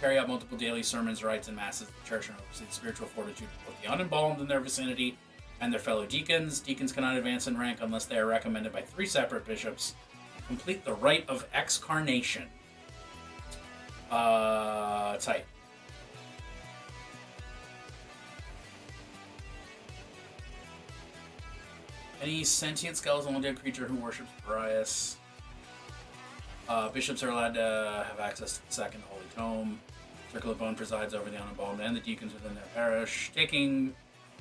Carry out multiple daily sermons, rites, and masses of the church and oversee the spiritual fortitude of both the unembalmed in their vicinity and their fellow deacons. Deacons cannot advance in rank unless they are recommended by 3 separate bishops. Complete the rite of excarnation. Tight. Any sentient skeletal undead creature who worships Darius. Bishops are allowed to have access to the second holy tome. Circle of Bone presides over the unembalmed and the deacons within their parish, taking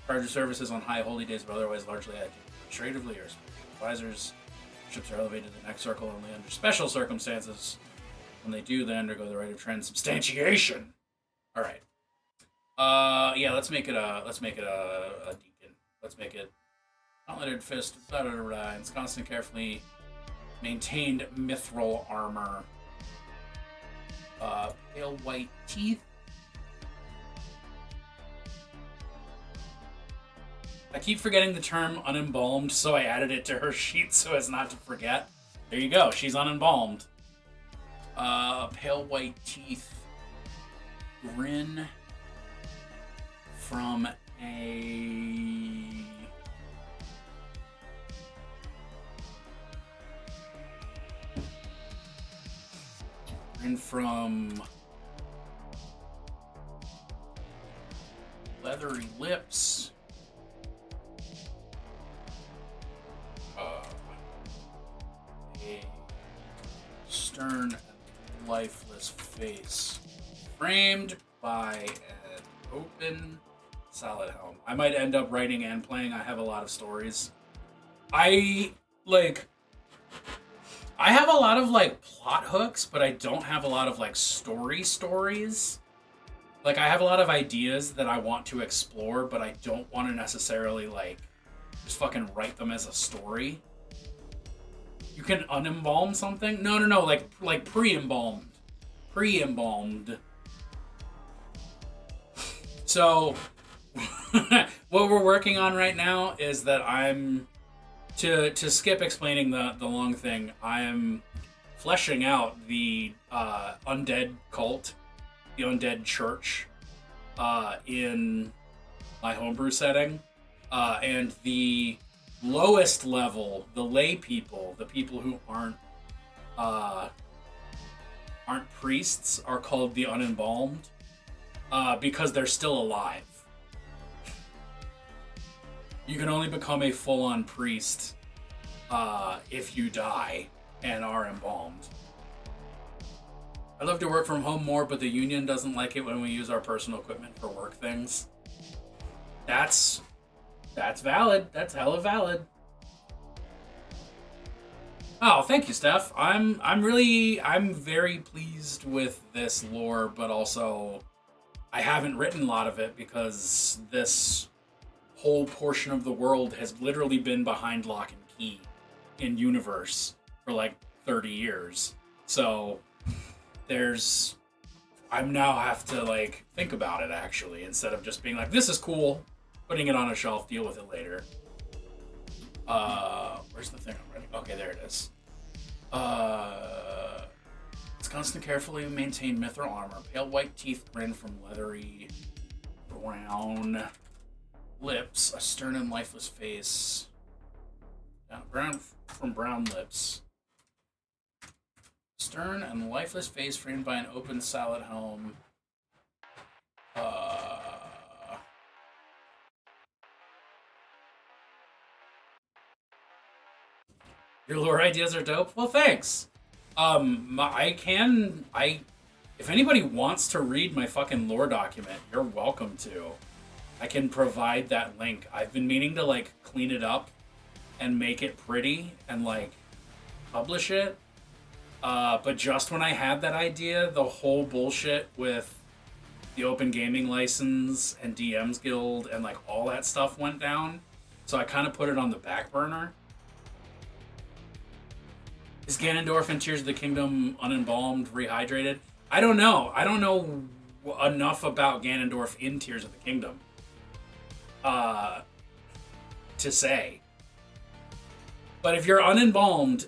charge of services on high holy days, but otherwise largely acting administratively or spiritual advisors. Bishops are elevated to the next circle only under special circumstances. When they do, they undergo the rite of transubstantiation. All right. Yeah. Let's make it a deacon. Let's make it Gauntleted fist, it's constant, carefully maintained mithril armor. Pale white teeth. I keep forgetting the term unembalmed, so I added it to her sheet so as not to forget. There you go, she's unembalmed. Pale white teeth. Grin from a... from leathery lips, a stern and lifeless face, framed by an open salad helm. I might end up writing and playing. I have a lot of stories. I have a lot of plot hooks, but I don't have a lot of stories. I have a lot of ideas that I want to explore, but I don't want to necessarily just fucking write them as a story. You can unembalm something? No, like pre-embalmed. Pre-embalmed. So what we're working on right now is that I'm To skip explaining the long thing, I am fleshing out the undead cult, the undead church, in my homebrew setting, and the lowest level, the lay people, the people who aren't priests, are called the unembalmed, because they're still alive. You can only become a full-on priest if you die and are embalmed. I love to work from home more, but the union doesn't like it when we use our personal equipment for work things. That's valid. That's hella valid. Oh, thank you, Steph. I'm very pleased with this lore, but also I haven't written a lot of it because this whole portion of the world has literally been behind lock and key in universe for 30 years. So I now have to think about it actually, instead of just being this is cool, putting it on a shelf, deal with it later. Where's the thing I'm writing? Okay, there it is. It's constant carefully maintained mithril armor, pale white teeth grin from leathery brown lips, a stern and lifeless face. Brown from brown lips. Stern and lifeless face framed by an open salad home. Your lore ideas are dope. Well, thanks. If anybody wants to read my fucking lore document, you're welcome to. I can provide that link. I've been meaning to like clean it up and make it pretty and like publish it. But just when I had that idea, the whole bullshit with the Open Gaming License and DM's Guild and like all that stuff went down. So I kind of put it on the back burner. Is Ganondorf in Tears of the Kingdom unembalmed, rehydrated? I don't know. I don't know enough about Ganondorf in Tears of the Kingdom to say. But if you're unembalmed,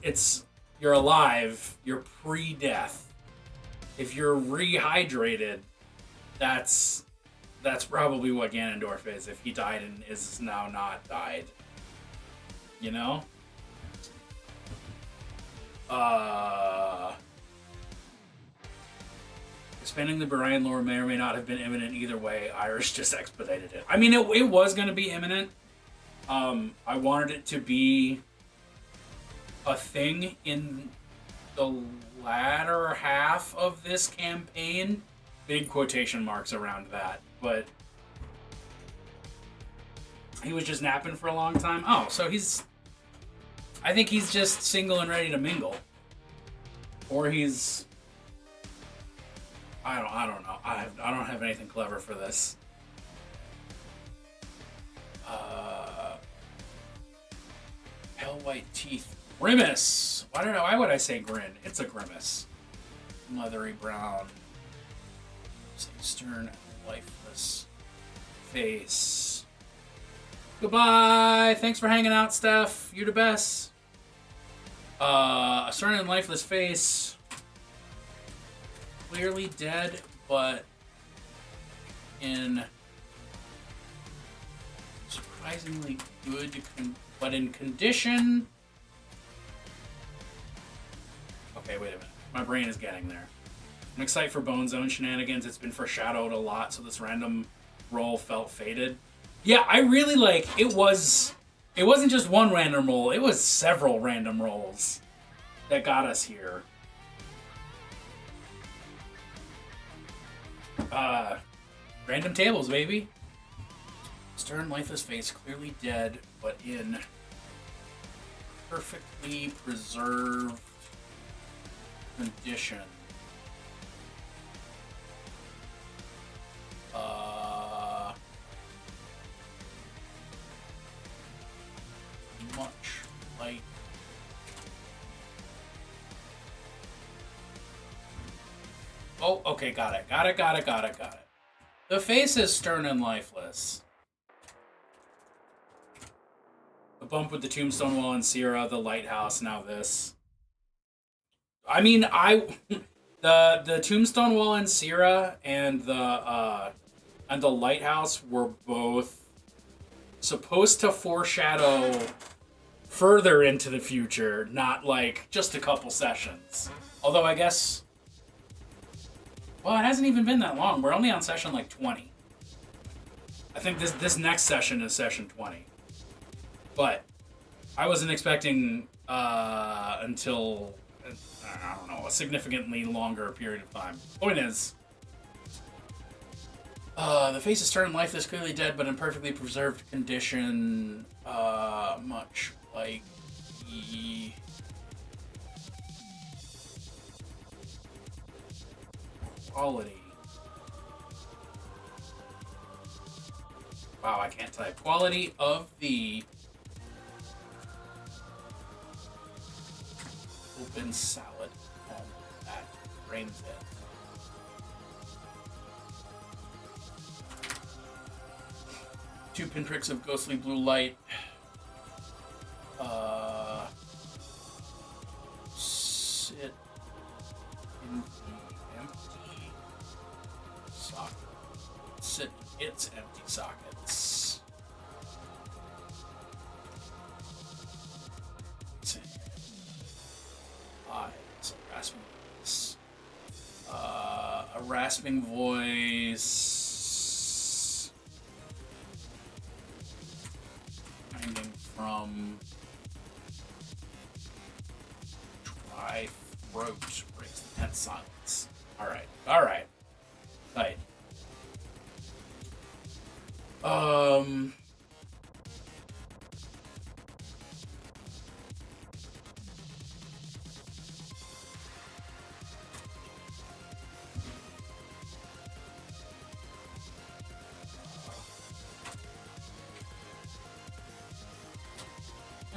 you're alive. You're pre-death. If you're rehydrated, that's probably what Ganondorf is. If he died and is now not died, you know. Expanding the Brian lore may or may not have been imminent either way. Irish just expedited it. I mean, it was going to be imminent. I wanted it to be a thing in the latter half of this campaign. Big quotation marks around that. But he was just napping for a long time. Oh, so I think he's just single and ready to mingle. Or he's... I don't know. I don't have anything clever for this. Pale white teeth. Grimace! Why would I say grin? It's a grimace. Leathery brown. Stern and lifeless face. Goodbye! Thanks for hanging out, Steph. You're the best. A stern and lifeless face. Clearly dead, but in surprisingly good, but in condition. Okay, wait a minute. My brain is getting there. I'm excited for Bone Zone shenanigans. It's been foreshadowed a lot, so this random roll felt fated. Yeah, I really like it. It wasn't just one random roll. It was several random rolls that got us here. Random tables, baby. Stern, lifeless face, clearly dead, but in perfectly preserved condition. Much like oh, okay, got it. The face is stern and lifeless. The bump with the tombstone wall in Sierra, the lighthouse, now this. I mean, the tombstone wall in Sierra and the lighthouse were both supposed to foreshadow further into the future, not like just a couple sessions. Although I guess, well, it hasn't even been that long. We're only on session like 20. I think this next session is session 20. But I wasn't expecting until, I don't know, a significantly longer period of time. Point is, the face is turned lifeless, clearly dead, but in perfectly preserved condition, much like the quality. Wow, I can't type. Quality of the open salad home that frames it. Two pinpricks of ghostly blue light. Sit in the empty socket. Sit in its empty sockets. Let's see. It's a rasping voice. A rasping voice. Finding from dry throat breaks the tense silence. Alright. Tight.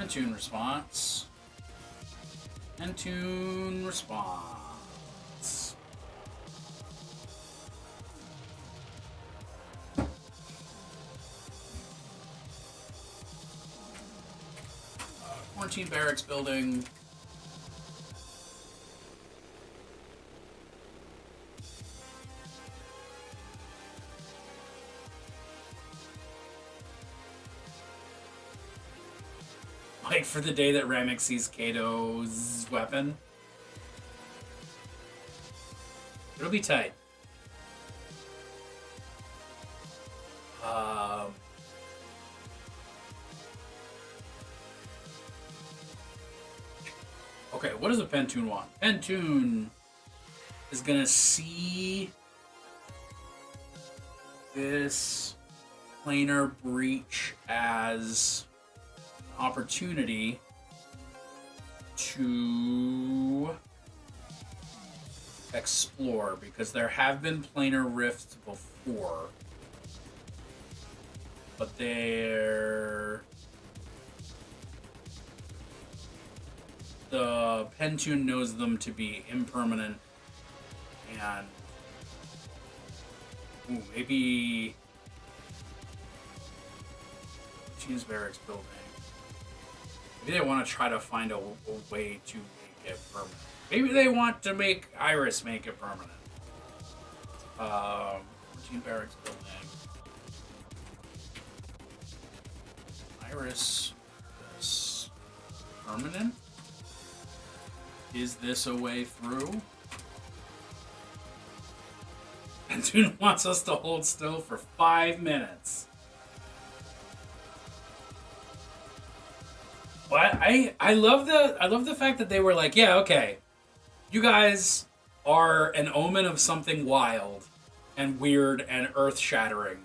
Entune response. Entune response. Quarantine barracks building. Like for the day that Ramek sees Kato's weapon. It'll be tight. Okay, what does a Pentoon want? Pentoon is gonna see this planar breach as an opportunity to explore, because there have been planar rifts before, but the Pentoon knows them to be impermanent, and maybe choose barracks building. Maybe they want to try to find a way to make it permanent. Maybe they want to make Iris make it permanent. Routine barracks building. Iris is permanent? Is this a way through? Pentoon wants us to hold still for 5 minutes. What? I love the fact that they were like, yeah, okay, you guys are an omen of something wild and weird and earth-shattering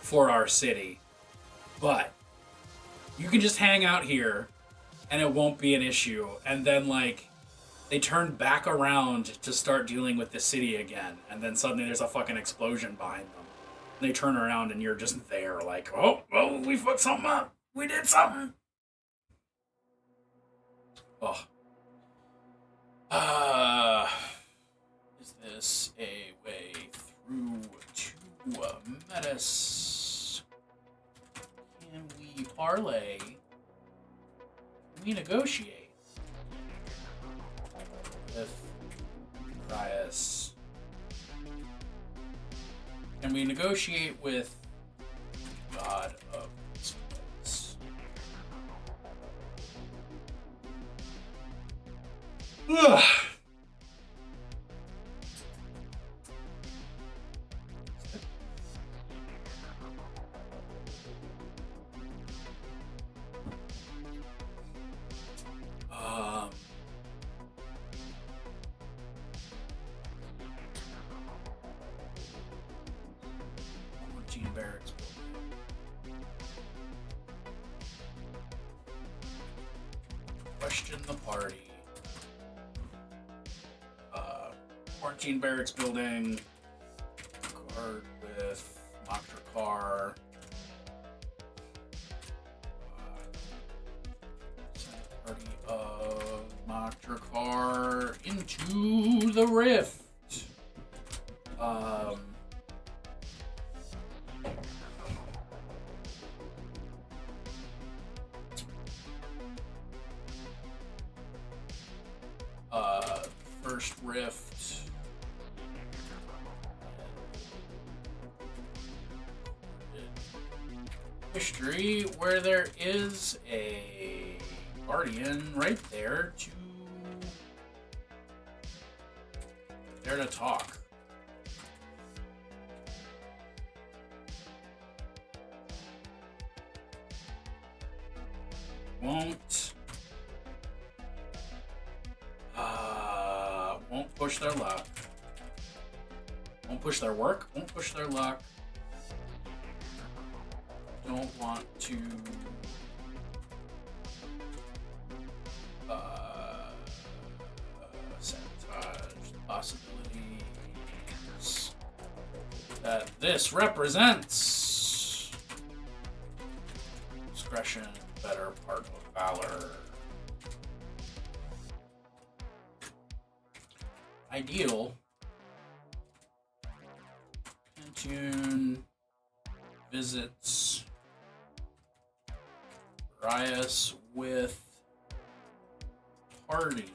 for our city, but you can just hang out here and it won't be an issue. And then like they turn back around to start dealing with the city again, and then suddenly there's a fucking explosion behind them. And they turn around and you're just there like, oh, we fucked something up. We did something. Oh. Is this a way through to Metis? Can we parlay? Can we negotiate with Dryas? Can we negotiate with God of this place? Ugh. Quarantine barracks. Question the party. Quarantine barracks building. Guard with Makrakar. Send a party of Makrakar into the rift. First Rift. History where there is a guardian right there to talk. Won't push their luck. Won't push their work. Won't push their luck. Don't want to sabotage the possibilities that this represents. Discretion, better part of valor. Ideal. Pantune visits Rias with party.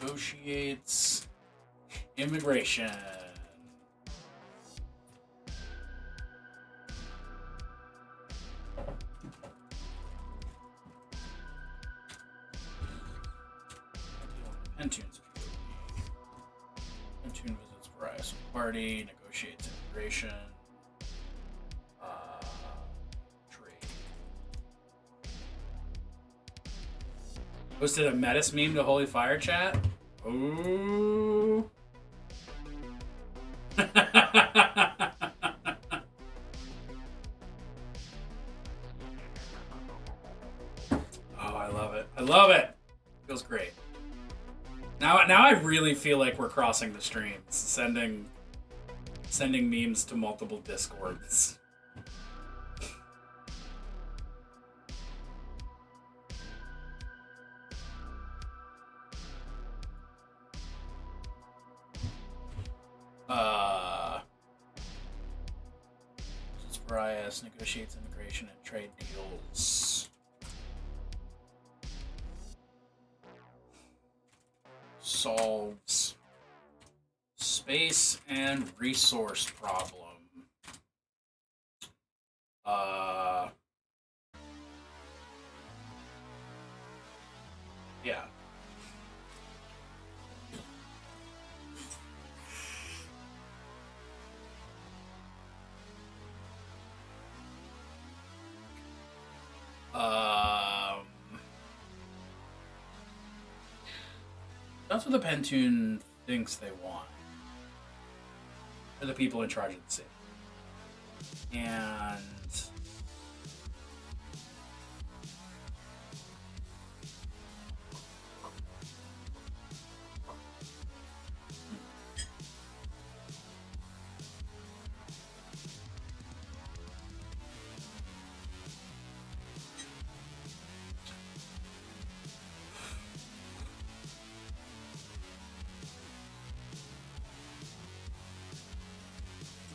Negotiates immigration. Pantune's Pantune visits Rias with party. Negotiates immigration. Posted a Metis meme to Holy Fire chat. Ooh. Oh, I love it. I love it. Feels great. Now I really feel like we're crossing the streams, sending memes to multiple Discords. Brias negotiates immigration and trade deals. Solves space and resource problem. Yeah. That's what the Pantune thinks they want. They're the people in charge of the city. And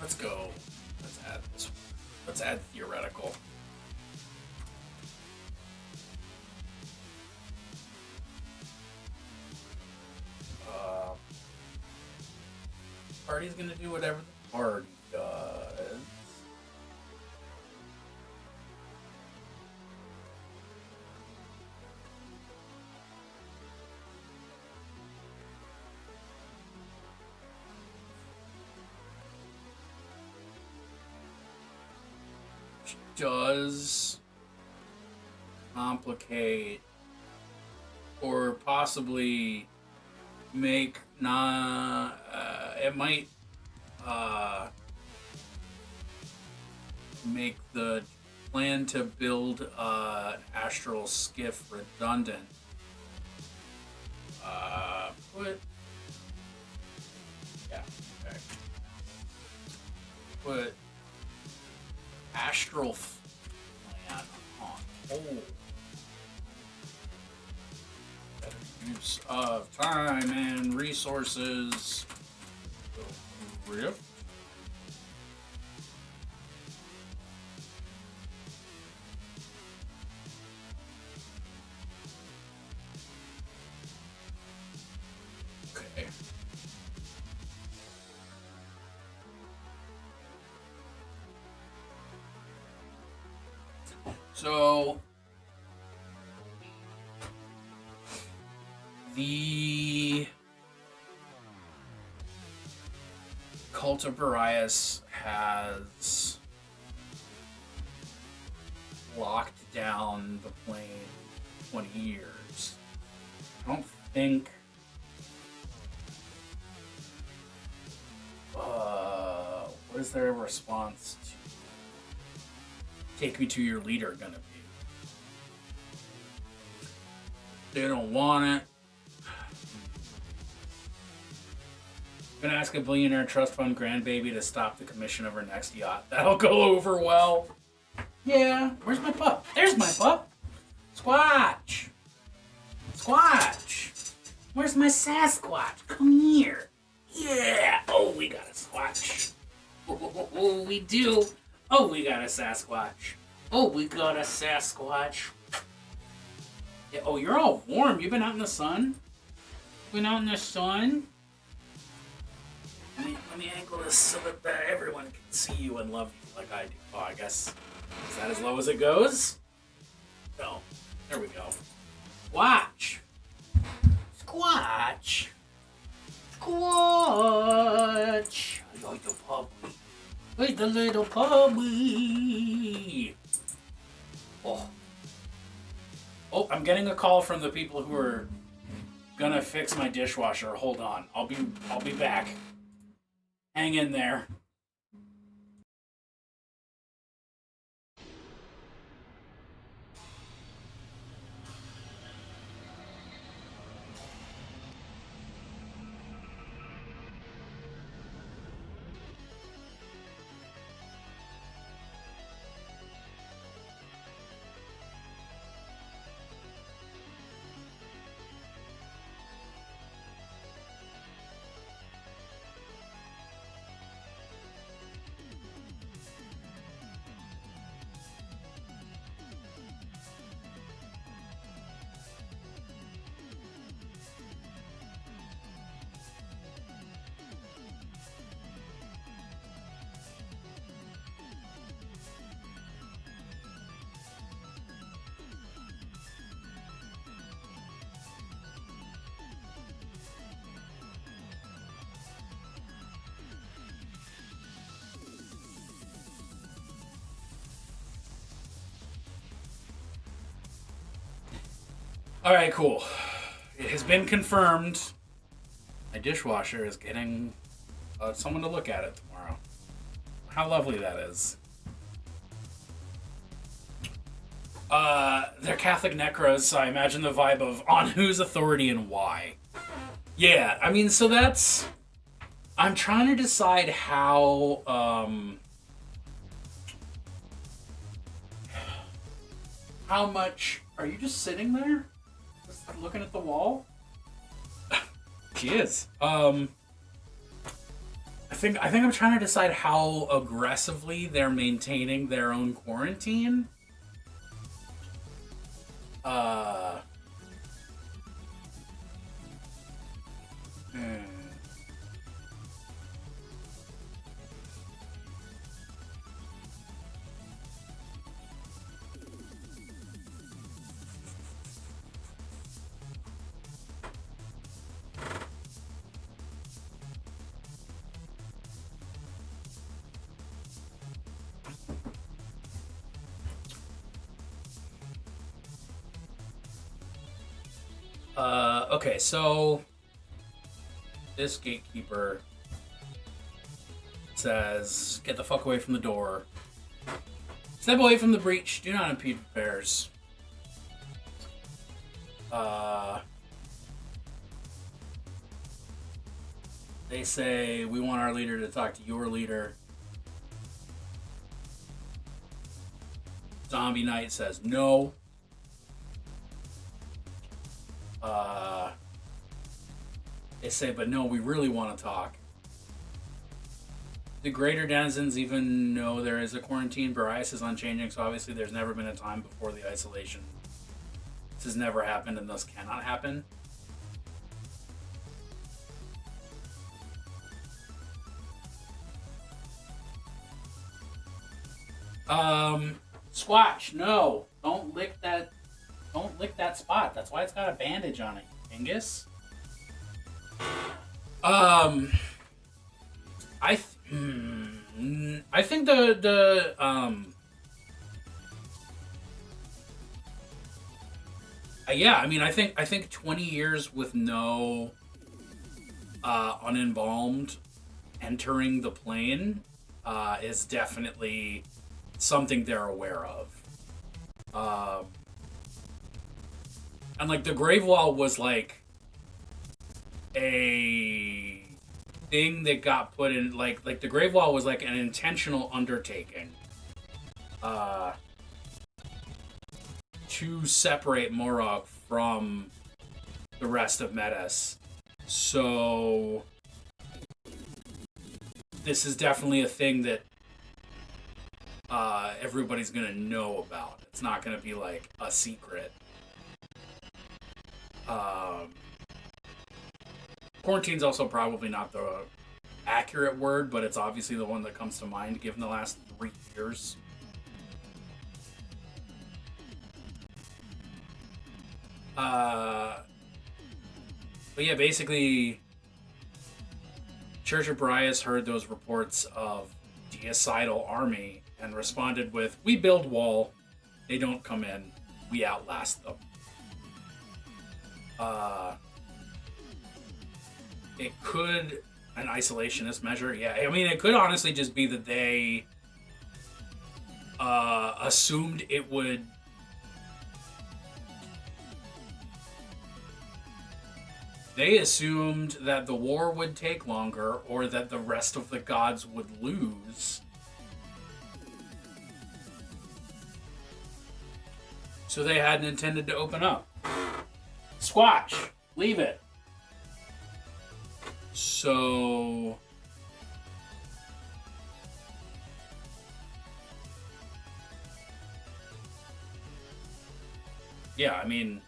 let's go. Let's add this. Let's add theoretical. Party's gonna do whatever the party does. Which does complicate or possibly make it might make the plan to build an astral skiff redundant. Put astral plan on hold. Better use of time and resources. Rift. So the Cult of Barias has locked down the plane 20 years. I don't think what is their response to take me to your leader gonna be? They don't want it. I'm gonna ask a billionaire trust fund grandbaby to stop the commission of her next yacht. That'll go over well. Yeah, where's my pup? There's my pup. Squatch. Squatch. Where's my Sasquatch? Come here. Yeah. Oh, we got a Squatch. Oh, we do. Oh, we got a Sasquatch. Oh, we got a Sasquatch. Yeah, oh, you're all warm. You've been out in the sun? Been out in the sun? Let me angle this so that everyone can see you and love you like I do. Oh, I guess. Is that as low as it goes? No. There we go. Squatch. Squatch. Squatch. I like the puppy. Where's the little puppy? Oh. Oh, I'm getting a call from the people who are gonna fix my dishwasher. Hold on. I'll be back. Hang in there. Alright, cool. It has been confirmed. My dishwasher is getting someone to look at it tomorrow. How lovely that is. They're Catholic necros, so I imagine the vibe of on whose authority and why. Yeah, I mean, so that's... I'm trying to decide how much... Are you just sitting there? Just looking at the wall? She is. I think I'm trying to decide how aggressively they're maintaining their own quarantine. Okay, so this gatekeeper says, get the fuck away from the door. Step away from the breach. Do not impede repairs. They say, we want our leader to talk to your leader. Zombie Knight says, no. They say, but no, we really want to talk. The greater denizens even know there is a quarantine. Barias is unchanging, so obviously there's never been a time before the isolation. This has never happened and thus cannot happen. Squatch, no. Don't lick that spot. That's why it's got a bandage on it, Angus. I think yeah, I mean, I think 20 years with no unembalmed entering the plane is definitely something they're aware of. And like the grave wall was like a thing that got put in, like the grave wall was like an intentional undertaking to separate Morog from the rest of Metis. So this is definitely a thing that everybody's gonna know about. It's not gonna be like a secret. Quarantine's also probably not the accurate word, but it's obviously the one that comes to mind given the last 3 years. But yeah, basically, Church of Brias heard those reports of deacidal army and responded with, "We build wall, they don't come in, we outlast them." It could an isolationist measure, yeah. I mean, it could honestly just be that they assumed it would. They assumed that the war would take longer, or that the rest of the gods would lose. So they hadn't intended to open up. Squatch, leave it. So yeah, I mean,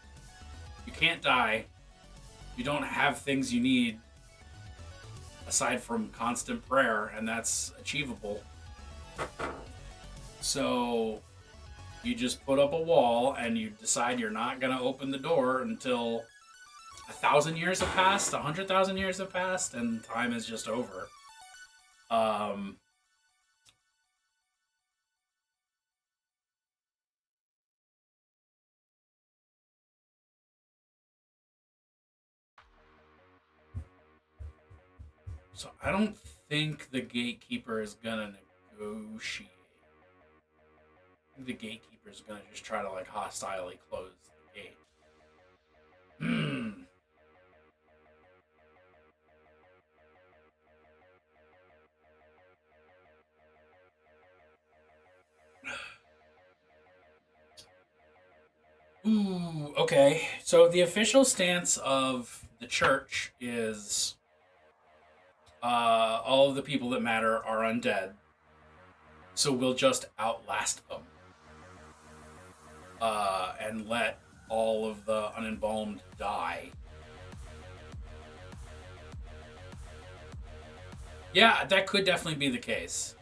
you can't die. You don't have things you need aside from constant prayer, and that's achievable. So you just put up a wall and you decide you're not going to open the door until 1,000 years have passed, 100,000 years have passed, and time is just over. So I don't think the gatekeeper is gonna negotiate. I think the gatekeeper is gonna just try to like hostilely close the gate. Ooh, okay. So the official stance of the church is all of the people that matter are undead. So we'll just outlast them. And let all of the unembalmed die. Yeah, that could definitely be the case.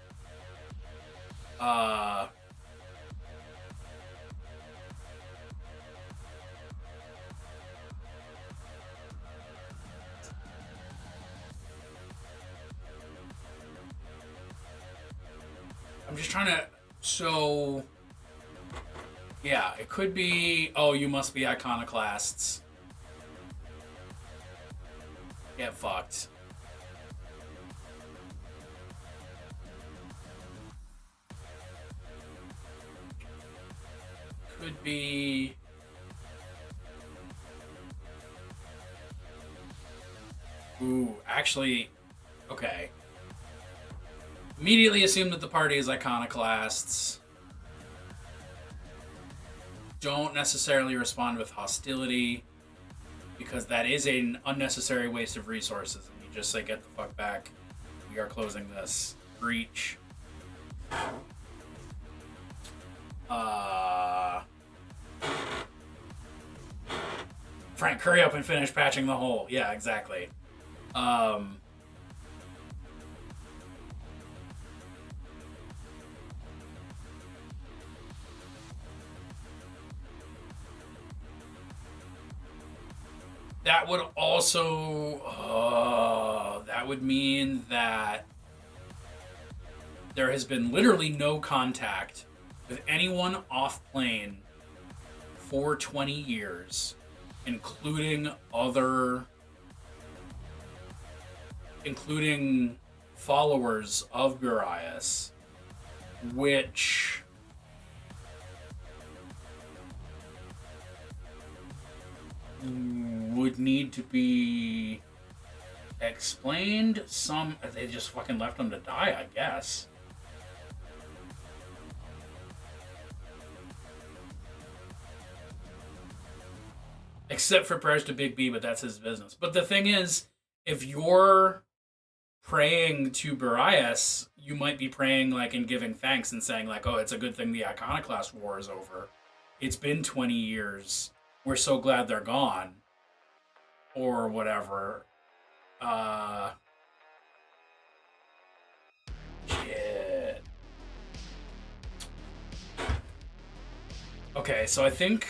I'm just trying to. So, yeah, it could be. Oh, you must be iconoclasts. Get fucked. Could be. Ooh, actually, okay. Immediately assume that the party is iconoclasts. Don't necessarily respond with hostility, because that is an unnecessary waste of resources. And you just say, get the fuck back. We are closing this breach. Frank, hurry up and finish patching the hole. Yeah, exactly. That would also, that would mean that there has been literally no contact with anyone off plane for 20 years, including followers of Urias, which would need to be explained. They just fucking left him to die, I guess. Except for prayers to Big B, but that's his business. But the thing is, if you're praying to Barias, you might be praying like and giving thanks and saying like, oh, it's a good thing the Iconoclast War is over. It's been 20 years. We're so glad they're gone. Or whatever. Shit. Okay, so I think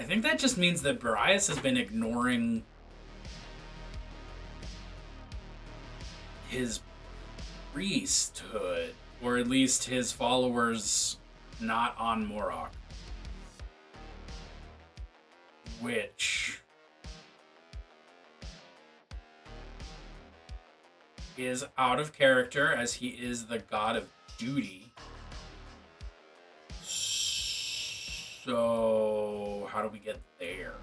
that just means that Barias has been ignoring his priesthood, or at least his followers not on Morok. Which is out of character, as he is the god of duty. So, how do we get there?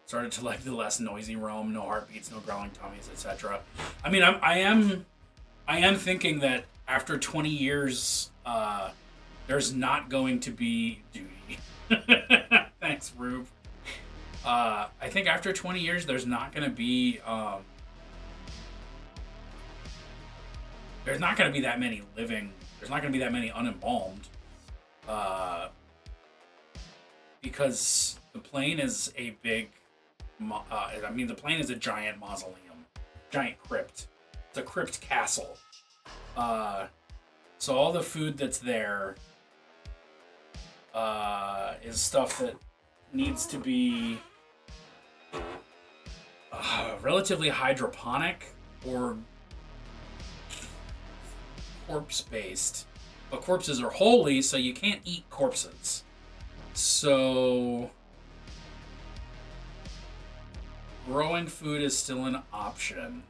Started to like the less noisy realm, no heartbeats, no growling tummies, etc. I mean, I am thinking that after 20 years, there's not going to be duty. Thanks, Rube. I think after 20 years, there's not going to be that many living. There's not going to be that many unembalmed. Because the plane is a big, the plane is a giant mausoleum, giant crypt. It's a crypt castle. So all the food that's there is stuff that needs to be relatively hydroponic or corpse-based. But corpses are holy, so you can't eat corpses. So growing food is still an option.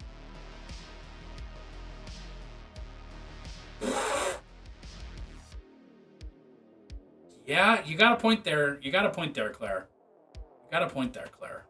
Yeah, you got a point there. You got a point there, Claire. You got a point there, Claire.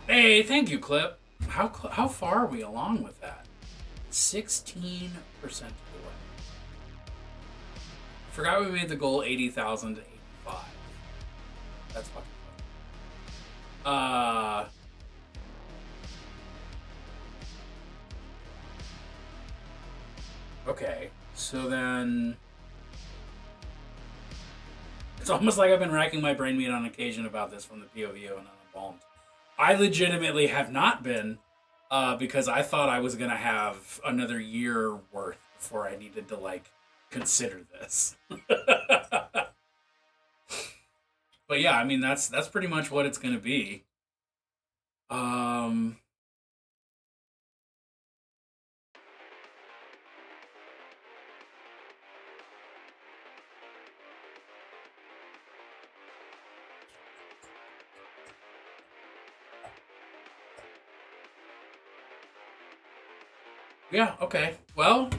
Hey, thank you, Clip. How far are we along with that? 16% of the way. Forgot we made the goal 80,000 to 85. That's fucking funny. Okay, so then it's almost like I've been racking my brain meat on occasion about this from the POV and Unembalmed. I legitimately have not been, because I thought I was going to have another year worth before I needed to, like, consider this. But yeah, I mean, that's pretty much what it's going to be. Yeah, okay. Well,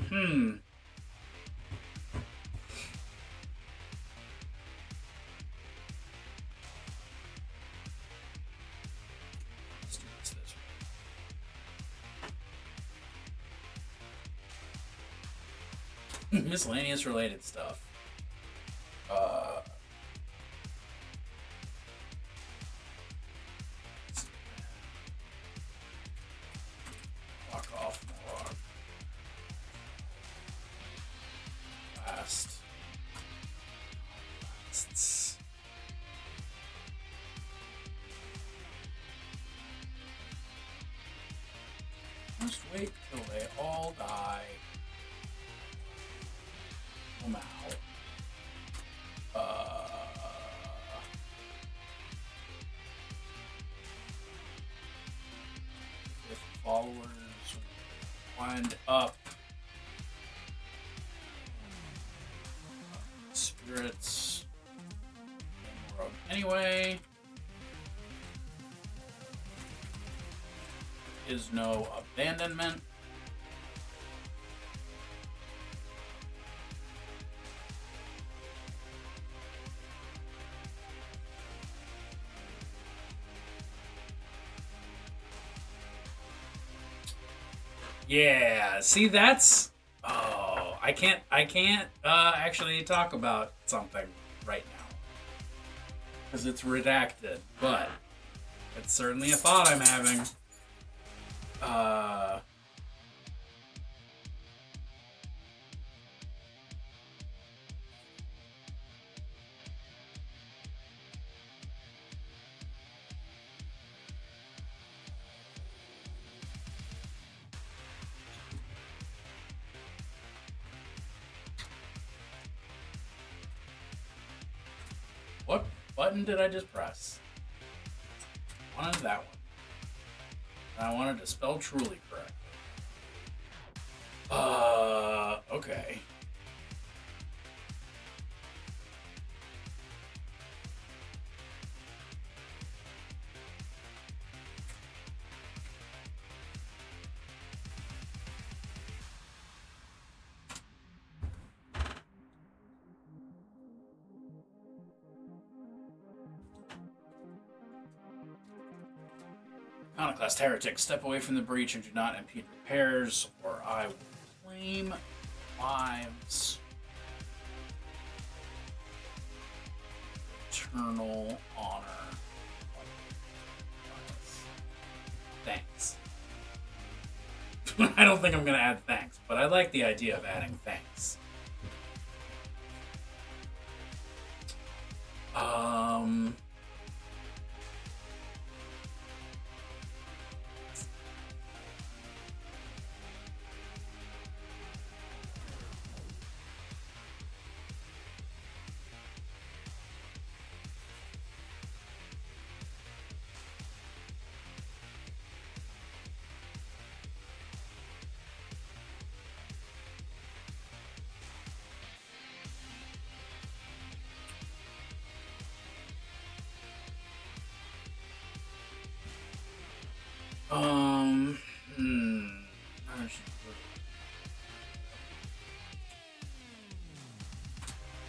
Let's do this way. Miscellaneous related stuff. Lock off Morog. Just wait till they all die. Come out. If followers wind up spirits anyway, is no abandonment. Yeah, see that's I can't actually talk about something right now because it's redacted, but it's certainly a thought I'm having. What button did I just press? I wanted that one. And I wanted to spell truly correctly. Okay. Iconoclast heretics, step away from the breach and do not impede repairs, or I will claim lives. Eternal honor. Thanks. I don't think I'm going to add thanks, but I like the idea of adding thanks.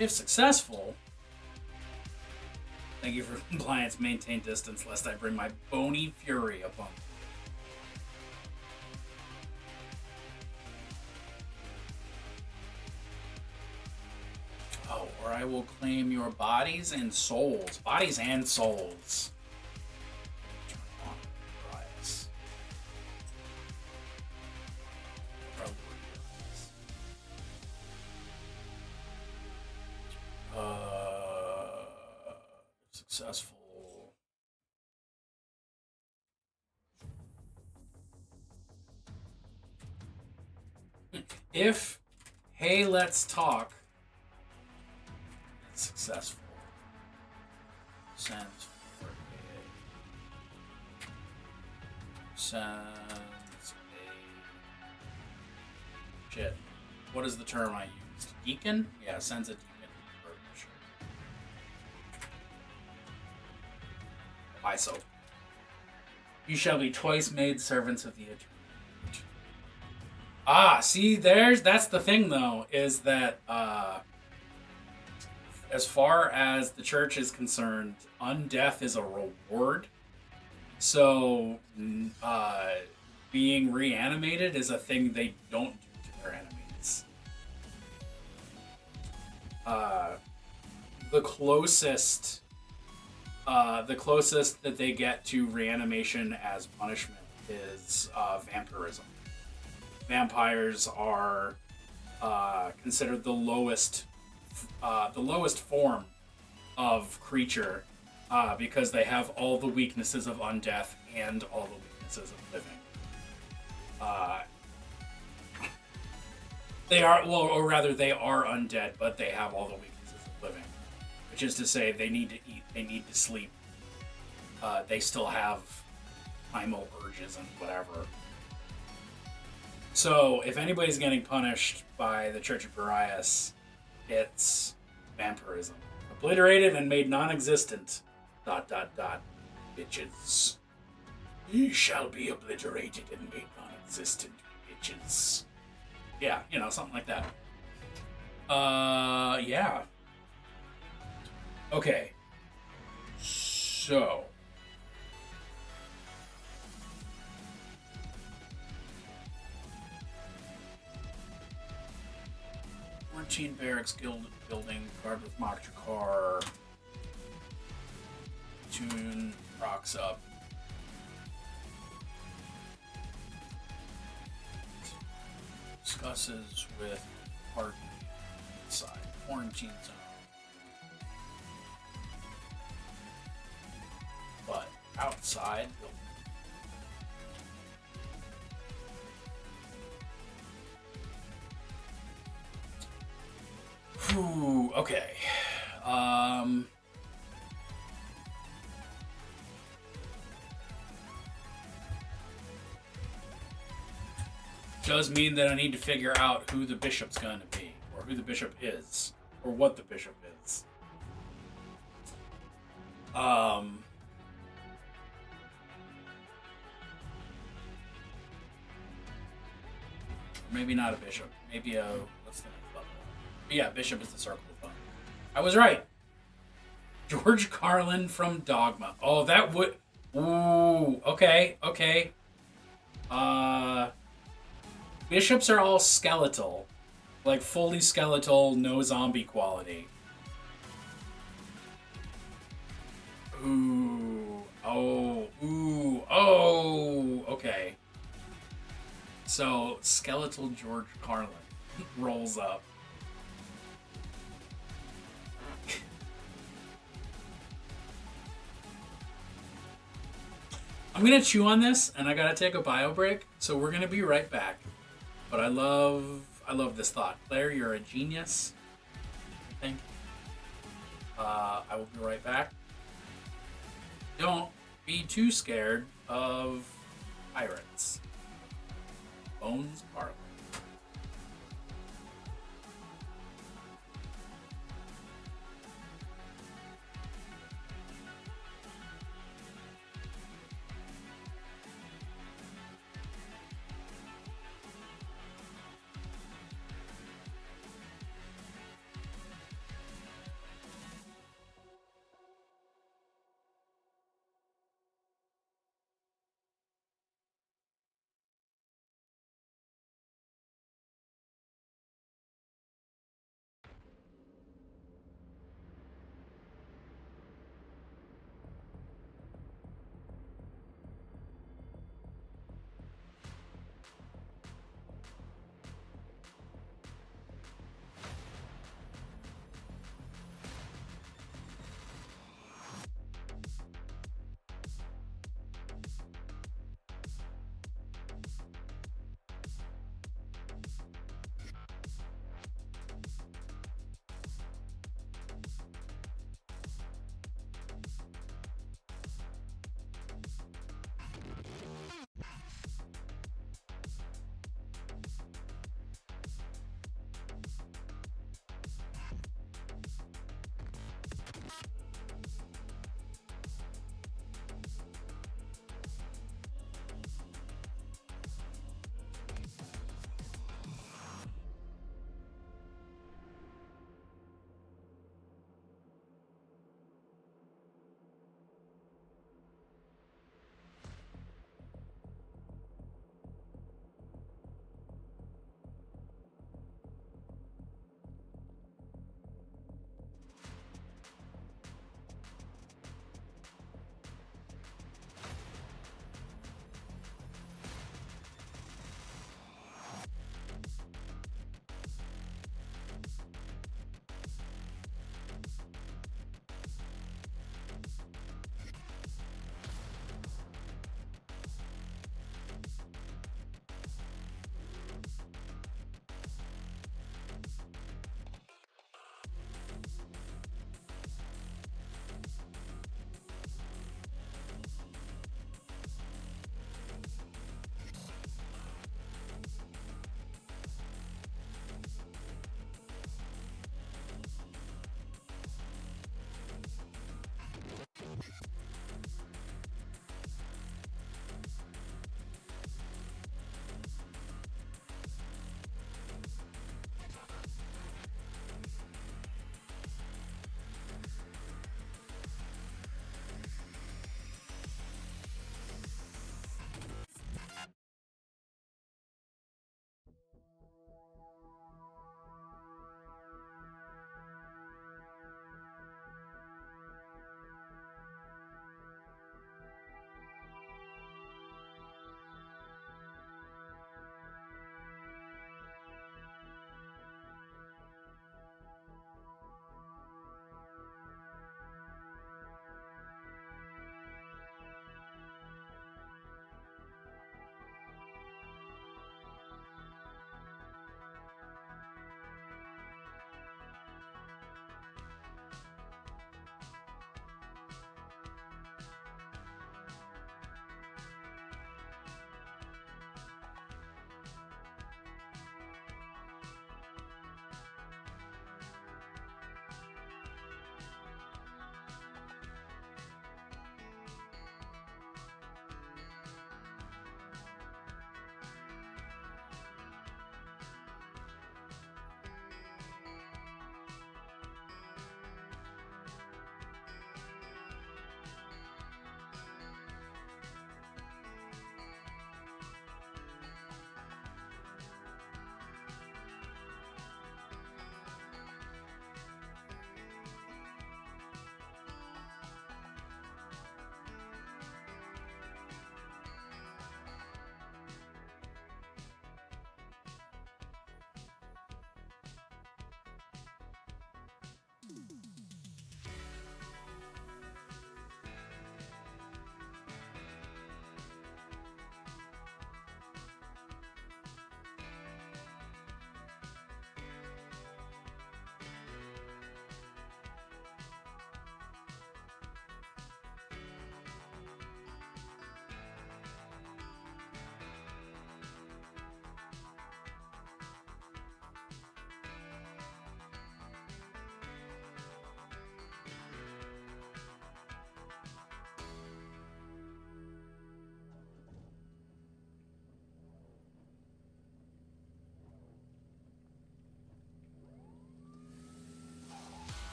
If successful, thank you for compliance. Maintain distance, lest I bring my bony fury upon you. Oh, or I will claim your bodies and souls. Bodies and souls. Successful. If hey, let's talk. It's successful. Sends for a shit. What is the term I used? Deacon? Yeah, sends a deacon. So you shall be twice made servants of the Eternal. See, that's the thing though, is that as far as the church is concerned, undeath is a reward. So being reanimated is a thing they don't do to their enemies. The closest that they get to reanimation as punishment is vampirism. Vampires are considered the lowest form of creature because they have all the weaknesses of undeath and all the weaknesses of living. Uh, they are, well, or rather, they are undead, but they have all the weaknesses of living. Which is to say, they need to eat, they need to sleep. They still have primal urges and whatever. So, if anybody's getting punished by the Church of Darius, it's vampirism. Obliterated and made non-existent. ... Bitches. Ye shall be obliterated and made non-existent, bitches. Yeah, you know, something like that. Yeah. Okay. So. Quarantine Barracks Guild building, guard with Mokchakar. Tune rocks up. Discusses with party inside quarantine zone. But outside, whew, okay. Does mean that I need to figure out who the bishop's going to be, or who the bishop is, or what the bishop is. Maybe not a bishop. Maybe a, what's the next level? But yeah, bishop is the circle of fun. I was right. George Carlin from Dogma. Oh, that would. Ooh. Okay. Okay. Bishops are all skeletal. Like, fully skeletal, no zombie quality. Ooh. Oh. Ooh. Oh. Okay. So, skeletal George Carlin rolls up. I'm gonna chew on this, and I gotta take a bio break, so we're gonna be right back. But I love this thought. Claire, you're a genius. Thank you. I will be right back. Don't be too scared of pirates. Bones Parlor.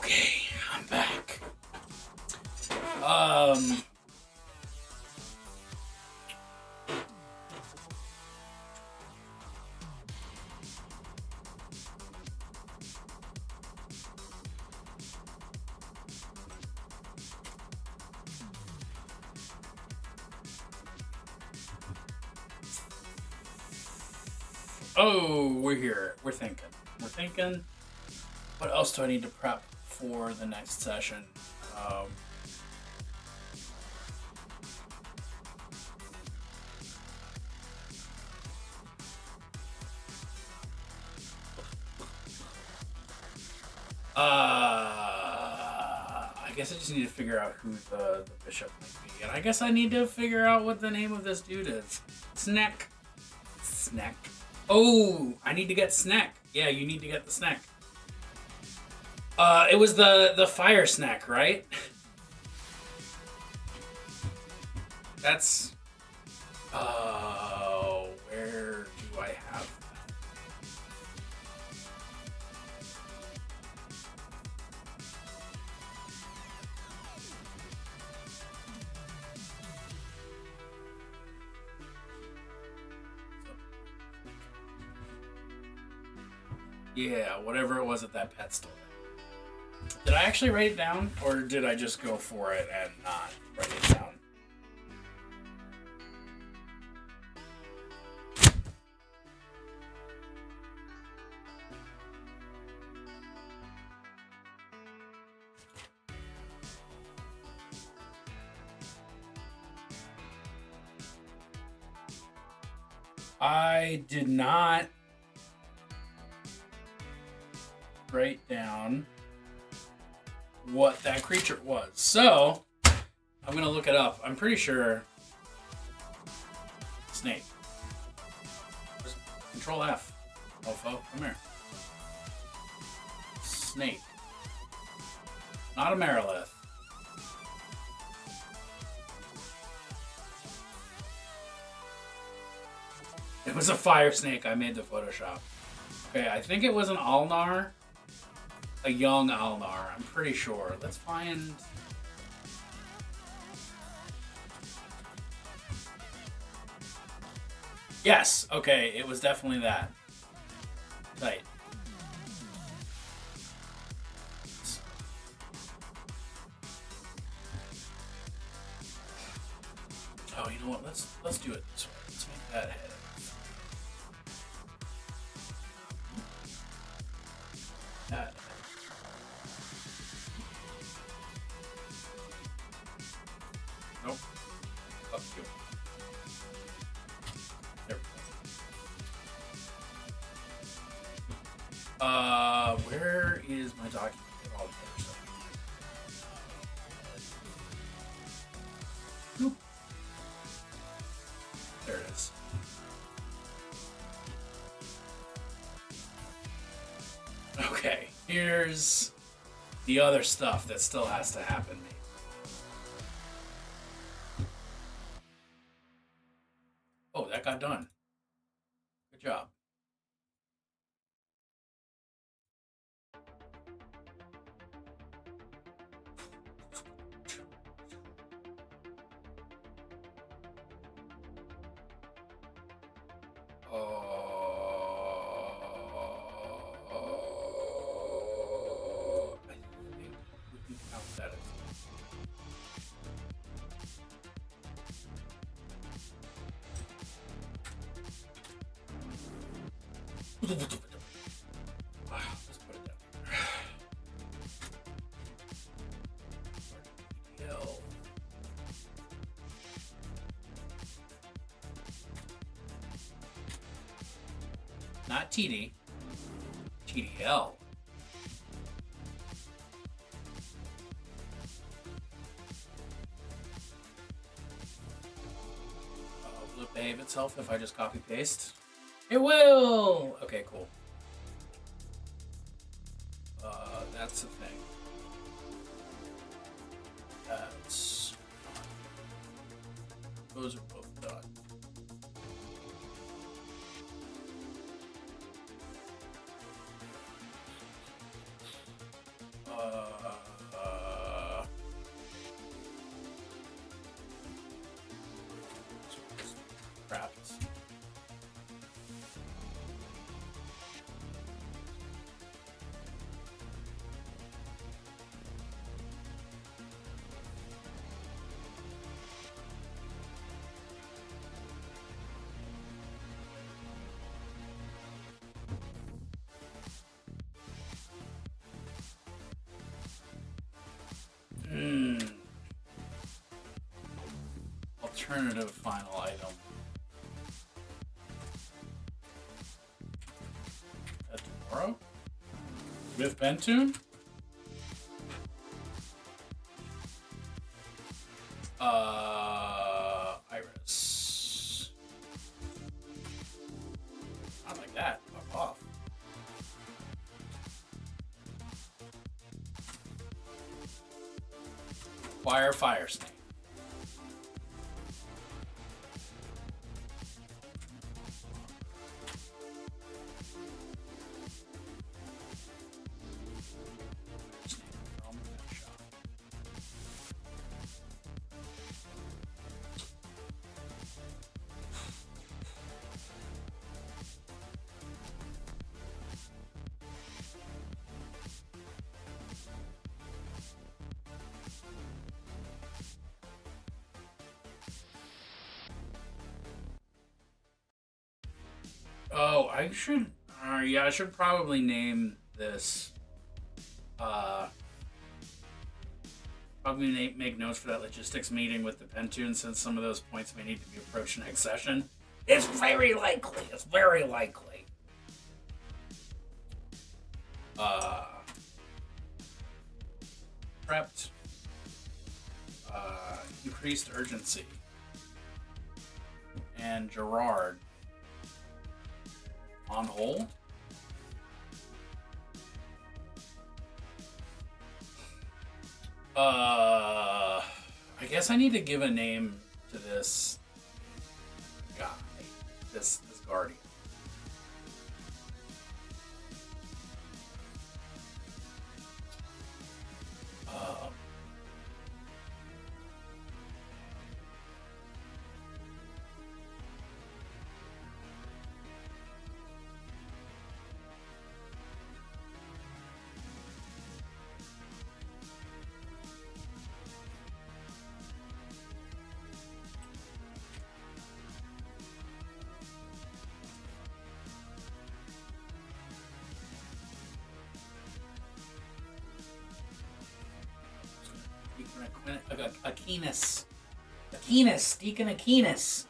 Okay, I'm back. Oh, we're here. We're thinking. We're thinking. What else do I need to prep for the next session? I guess I just need to figure out who the bishop might be. And I guess I need to figure out what the name of this dude is. Snack. Snack. Oh, I need to get Snack. Yeah, you need to get the Snack. It was the fire snack, right? That's... where do I have that? Yeah, whatever it was at that pet store. Did I actually write it down, or did I just go for it and not write it down? I did not write down what that creature was. So, I'm going to look it up. I'm pretty sure... Snake. Just Control F. Mofo, come here. Snake. Not a Merilith. It was a fire snake. I made the Photoshop. Okay, I think it was an Alnar. A young Alnar, I'm pretty sure. Let's find... Yes, okay, it was definitely that. Tight. Oh, you know what? Let's do it this way. Let's make that head. That. Nope. Fuck you. There we go. Where is my document with all the other stuff? Nope. There it is. Okay, here's the other stuff that still has to happen. Oh, that got done. Good job. I think we can count that as... Let's put it down here. L. Not TD. TDL. Will it behave itself if I just copy paste? It will! Okay, cool. That's the thing. That's... Those are both done. Uh, Perhaps. Alternative final item. At tomorrow? With Bentoon? Iris. Not like that. Fuck off. Fire Snake. Oh, I should. Yeah, I should probably name this. Probably make notes for that logistics meeting with the Pentoon, since some of those points may need to be approached next session. It's very likely. It's very likely. Prepped. Increased urgency. And Gerard. On hold? I guess I need to give a name to this guy. This guardian. Deacon Aquinas.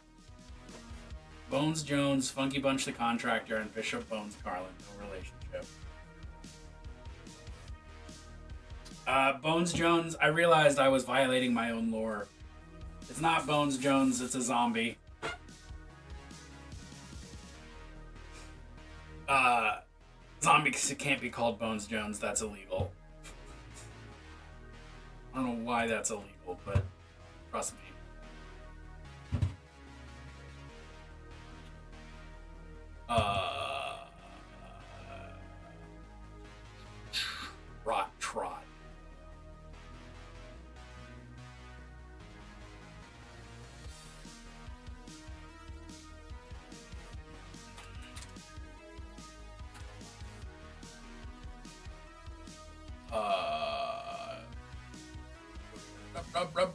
Bones Jones, Funky Bunch the Contractor, and Bishop Bones Carlin. No relationship. Bones Jones, I realized I was violating my own lore. It's not Bones Jones, it's a zombie. Zombie can't be called Bones Jones, that's illegal. I don't know why that's illegal, but trust me. Rock Trot.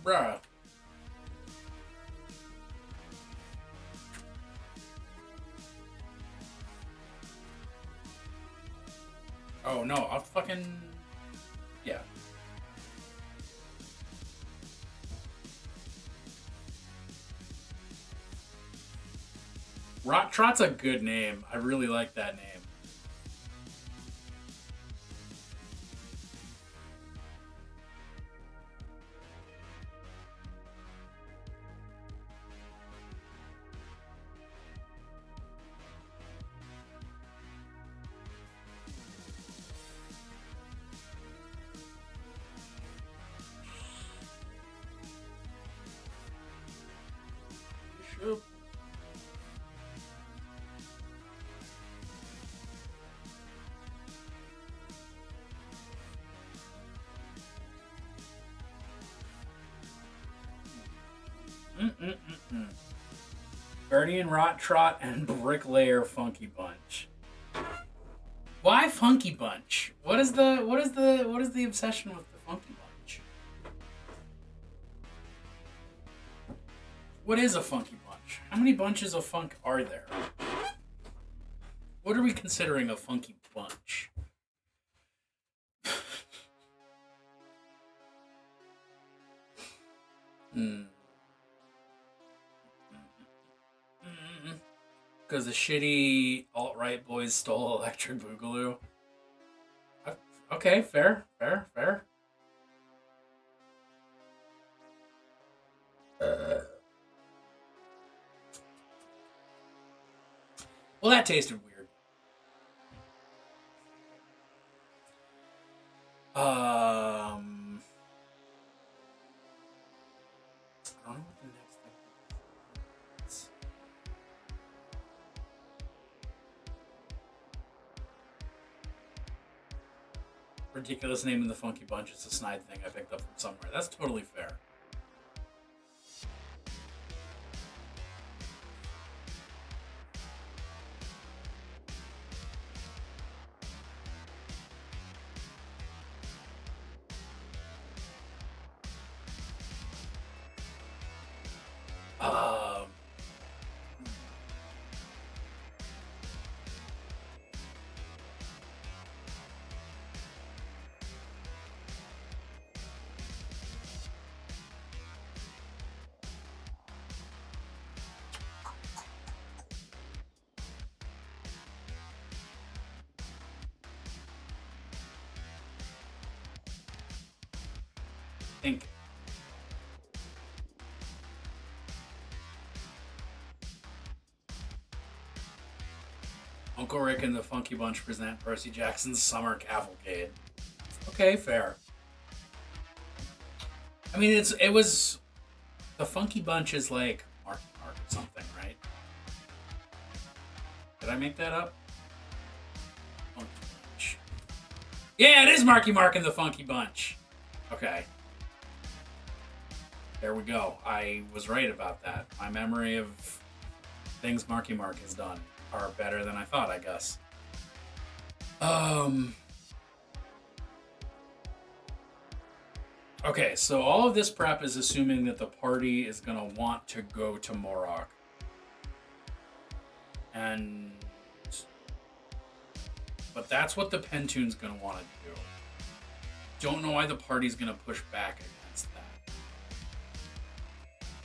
Bruh. Oh no, I'll fucking... Yeah. Rock Trot's a good name. I really like that name. Bishop. Guardian Rot Trot and Bricklayer Funky Bunch. Why Funky Bunch? What is the obsession with the Funky Bunch? What is a Funky Bunch? How many bunches of funk are there? What are we considering a Funky Bunch? Because the shitty alt-right boys stole Electric Boogaloo. Okay, fair. Well, that tasted weird. I don't know what the next thing is. Ridiculous name in the Funky Bunch. It's a snide thing I picked up from somewhere. That's totally fair. Think. Uncle Rick and the Funky Bunch present Percy Jackson's Summer Cavalcade. Okay, fair. I mean, it was the Funky Bunch is like Marky Mark or something, right? Did I make that up? Funky Bunch. Yeah, it is Marky Mark and the Funky Bunch. Okay. There we go. I was right about that. My memory of things Marky Mark has done are better than I thought, I guess. Okay, so all of this prep is assuming that the party is going to want to go to Morok. But that's what the Pentoon's going to want to do. Don't know why the party's going to push back against that.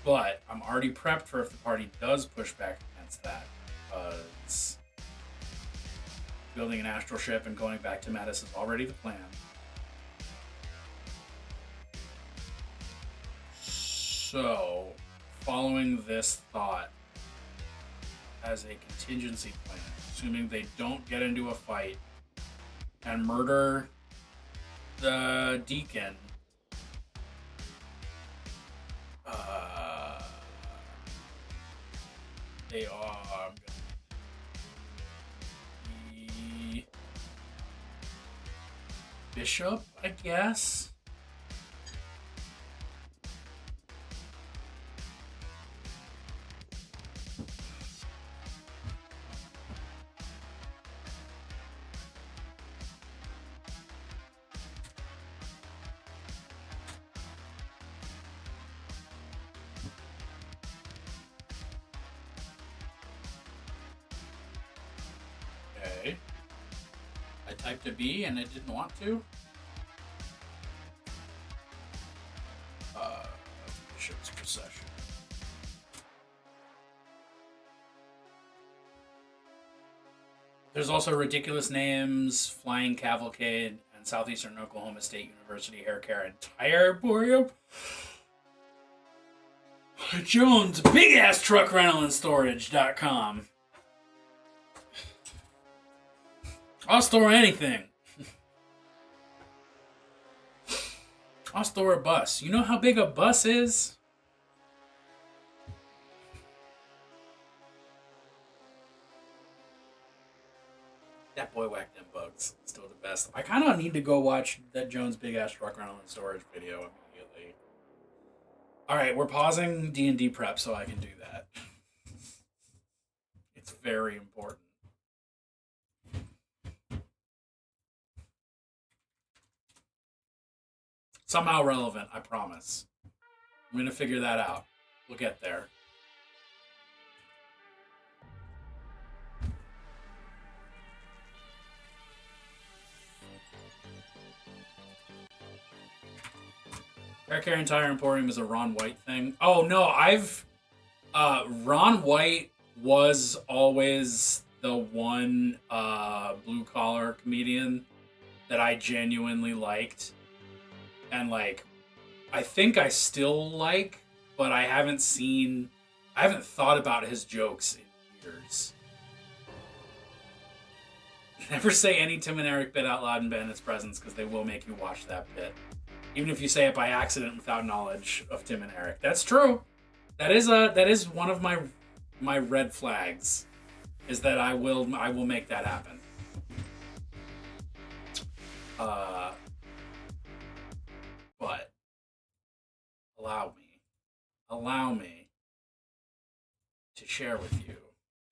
But I'm already prepped for if the party does push back against that. Because building an astral ship and going back to Metis is already the plan. So, following this thought as a contingency plan, assuming they don't get into a fight and murder the deacon, they are the bishop, I guess. Typed a B and it didn't want to. Bishop's procession. There's also ridiculous names, Flying Cavalcade, and Southeastern Oklahoma State University Hair Care and Tire Emporium. Jones, big ass truck rental and storage.com. I'll store anything. I'll store a bus. You know how big a bus is? That boy whacked them bugs. Still the best. I kind of need to go watch that Jones Big Ass Truck Rental and Storage video immediately. All right, we're pausing D&D prep so I can do that. It's very important. Somehow relevant, I promise. I'm going to figure that out. We'll get there. Hair Care and Tire Emporium is a Ron White thing. Oh, no, Ron White was always the one blue-collar comedian that I genuinely liked. And, like, I think I still like, but I haven't thought about his jokes in years. Never say any Tim and Eric bit out loud in Bennett's presence, because they will make you watch that bit. Even if you say it by accident without knowledge of Tim and Eric. That's true. That is one of my red flags, is that I will make that happen. But allow me to share with you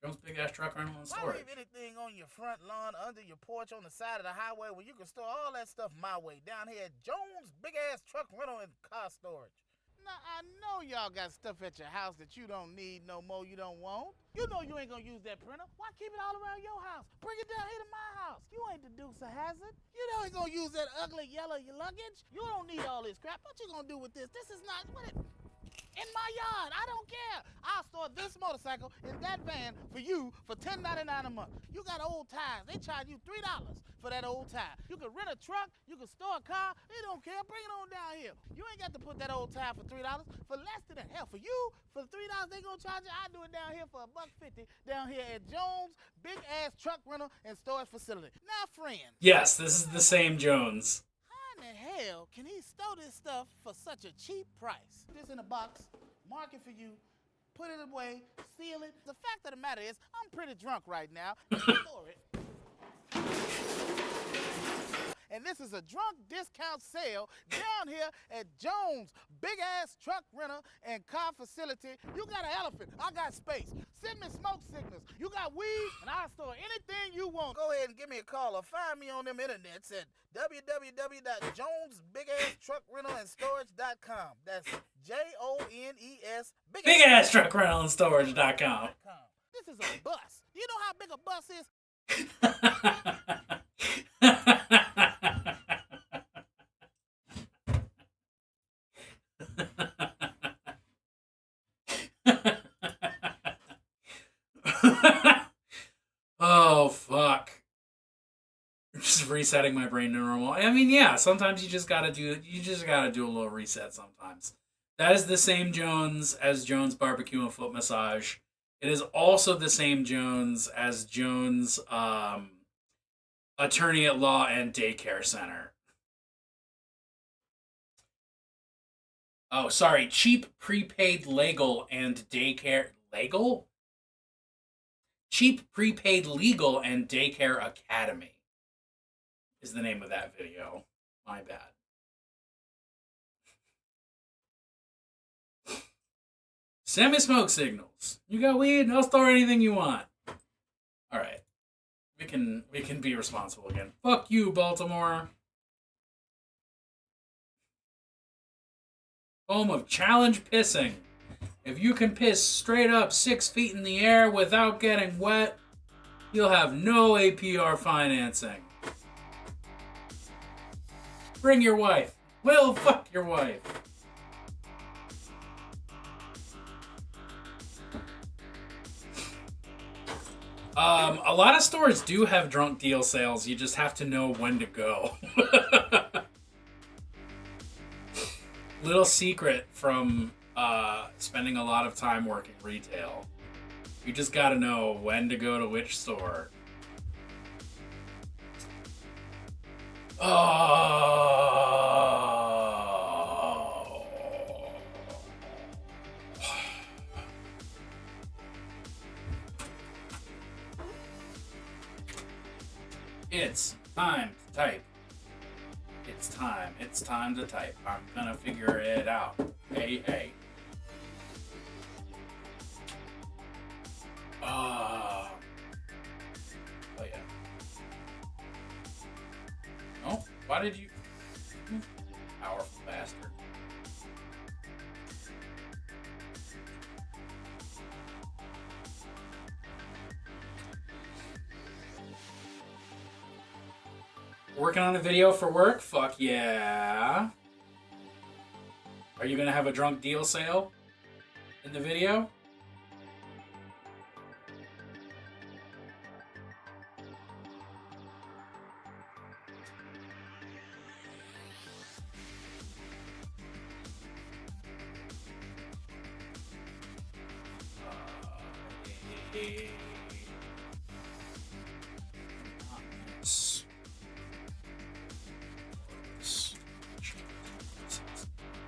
Jones Big Ass Truck Rental and Storage. Why leave anything on your front lawn, under your porch, on the side of the highway where you can store all that stuff my way, down here at Jones Big Ass Truck Rental and Car Storage? Now, I know y'all got stuff at your house that you don't need no more, you don't want. You know you ain't gonna use that printer. Why keep it all around your house? Bring it down here to my house. You ain't the Dukes of Hazzard. You know you ain't gonna use that ugly yellow luggage. You don't need all this crap. What you gonna do with this? This is not what it... In my yard, I don't care. I'll store this motorcycle in that van for you for $10.99 a month. You got old tires. They charge you $3 for that old tire. You can rent a truck. You can store a car. They don't care. Bring it on down here. You ain't got to put that old tire for $3 for less than that. Hell, for you, for $3 they gonna charge you. I do it down here for $1.50 down here at Jones Big Ass Truck Rental and Storage Facility. Now, friends. Yes, this is the same Jones. How in the hell can he store this stuff for such a cheap price? This in a box, mark it for you, put it away, seal it. The fact of the matter is, I'm pretty drunk right now. Store it. And this is a drunk discount sale down here at Jones Big Ass Truck Rental and Car Facility. You got an elephant, I got space. Send me smoke signals. You got weed, and I'll store anything you want. Go ahead and give me a call or find me on them internets at www.jonesbigasstruckrentalandstorage.com. That's JONES Big Ass Truck Rental and Storage.com. This is a bus. You know how big a bus is? Oh, fuck. Just resetting my brain to normal. I mean, yeah, sometimes you just gotta do a little reset sometimes. That is the same Jones as Jones Barbecue and Foot Massage. It is also the same Jones as Jones Attorney at Law and Daycare Center. Oh, sorry. Cheap prepaid legal and daycare... Legal? Cheap prepaid legal and daycare academy is the name of that video. My bad. Send me smoke signals. You got weed? I'll store anything you want. All right. We can be responsible again. Fuck you, Baltimore. Home of challenge pissing. If you can piss straight up 6 feet in the air without getting wet, you'll have no APR financing. Bring your wife. Well, fuck your wife. A lot of stores do have drunk deal sales. You just have to know when to go. Little secret from spending a lot of time working retail. You just gotta know when to go to which store. Oh. It's time to type. It's time to type. I'm gonna figure it out. Hey. did you... Powerful bastard. Working on a video for work? Fuck yeah. Are you gonna have a drunk deal sale in the video?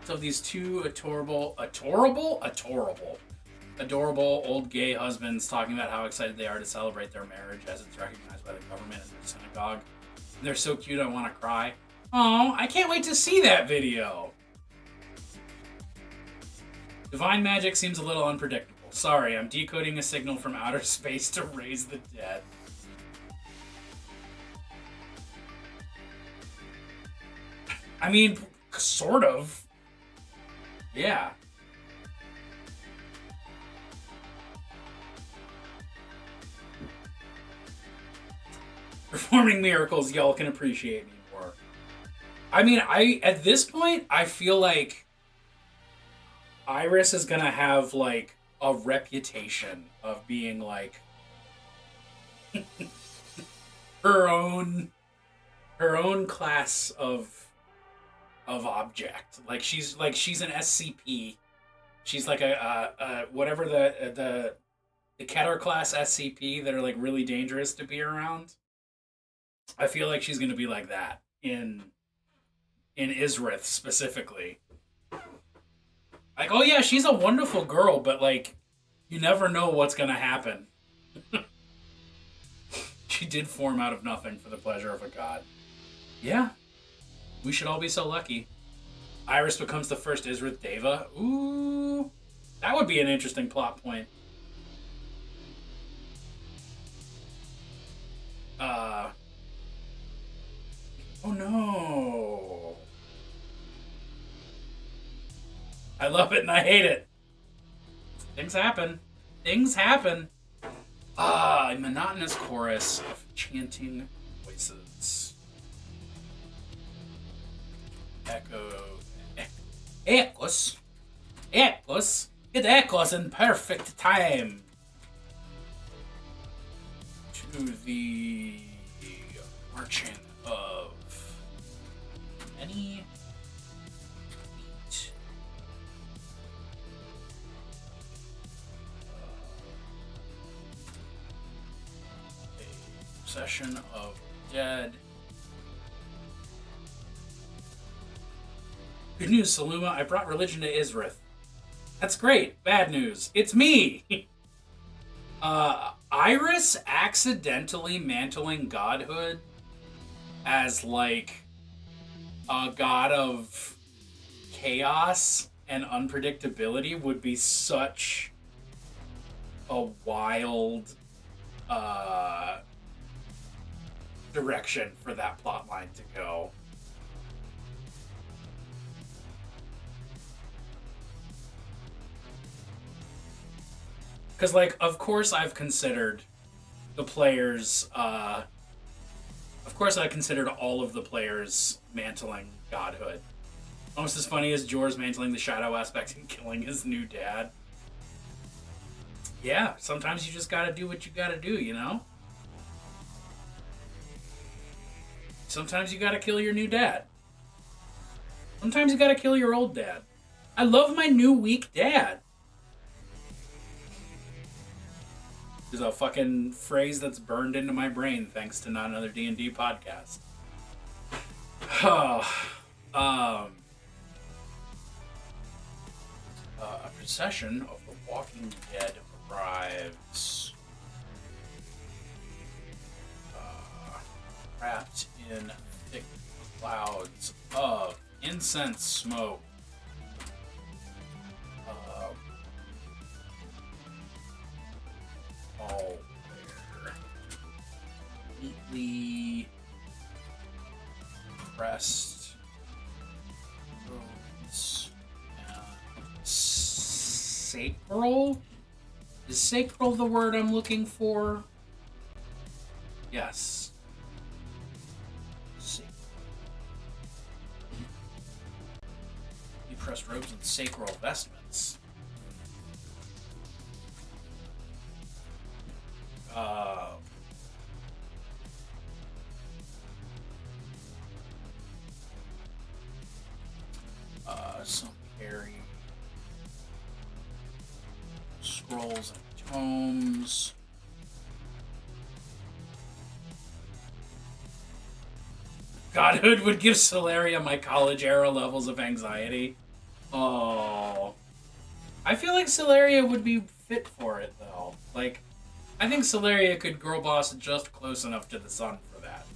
So these two adorable old gay husbands talking about how excited they are to celebrate their marriage as it's recognized by the government and their synagogue. And they're so cute, I want to cry. Oh, I can't wait to see that video. Divine magic seems a little unpredictable. Sorry, I'm decoding a signal from outer space to raise the dead. I mean, sort of. Yeah. Performing miracles, y'all can appreciate me more. I mean, at this point, I feel like Iris is gonna have, like, a reputation of being, like, her own class of object. Like she's an SCP. She's like a whatever the Keter class SCP that are like really dangerous to be around. I feel like she's gonna be like that in Isrith specifically. Like, oh yeah, she's a wonderful girl, but like you never know what's gonna happen. She did form out of nothing for the pleasure of a god. Yeah. We should all be so lucky. Iris becomes the first Isrith Deva. Ooh. That would be an interesting plot point. Oh no. I love it and I hate it. Things happen. Things happen. A monotonous chorus of chanting voices. Echoes. It echoes in perfect time to the marching of many feet. A procession of dead. Good news, Saluma. I brought religion to Isrith. That's great. Bad news. It's me! Iris accidentally mantling godhood as, like, a god of chaos and unpredictability would be such a wild, direction for that plotline to go. Because, like, of course I've considered the players, of course I considered all of the players mantling godhood. Almost as funny as Jor's mantling the shadow aspect and killing his new dad. Yeah, sometimes you just gotta do what you gotta do, you know? Sometimes you gotta kill your new dad. Sometimes you gotta kill your old dad. I love my new weak dad. Is a fucking phrase that's burned into my brain thanks to Not Another D&D podcast. A procession of the Walking Dead arrives, wrapped in thick clouds of incense smoke. All there, neatly pressed robes and sacral. Is sacral the word I'm looking for? Yes. Pressed robes and sacral vestments. Some carry scrolls and tomes. Godhood would give Celeria my college era levels of anxiety. Oh. I feel like Celeria would be fit for it, though. Like, I think Celeria could girl boss just close enough to the sun for that.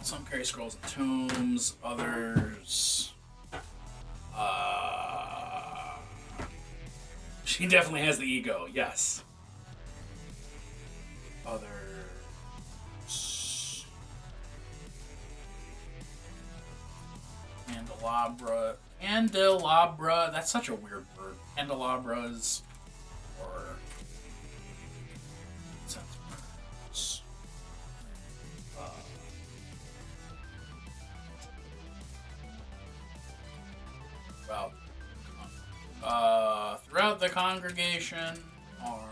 Some carry scrolls and tomes, others... She definitely has the ego, yes. Others... Candelabra, that's such a weird word. Candelabras, or incense. Throughout the congregation are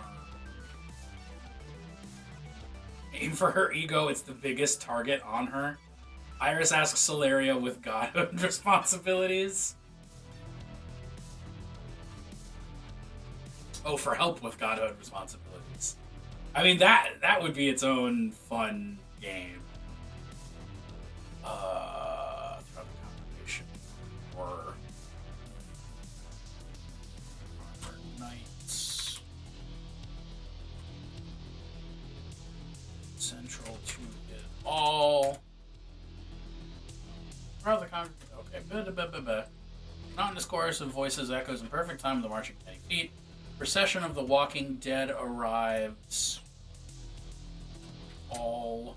aim for her ego. It's the biggest target on her. Iris asks Celeria with godhood responsibilities. Oh, for help with godhood responsibilities. I mean, that would be its own fun game. Throughout the congregation. Or knights. Central to it all. Throughout the congregation. Okay. Monotonous chorus of voices echoes in perfect time of the marching 10 feet. Procession of the Walking Dead arrives. All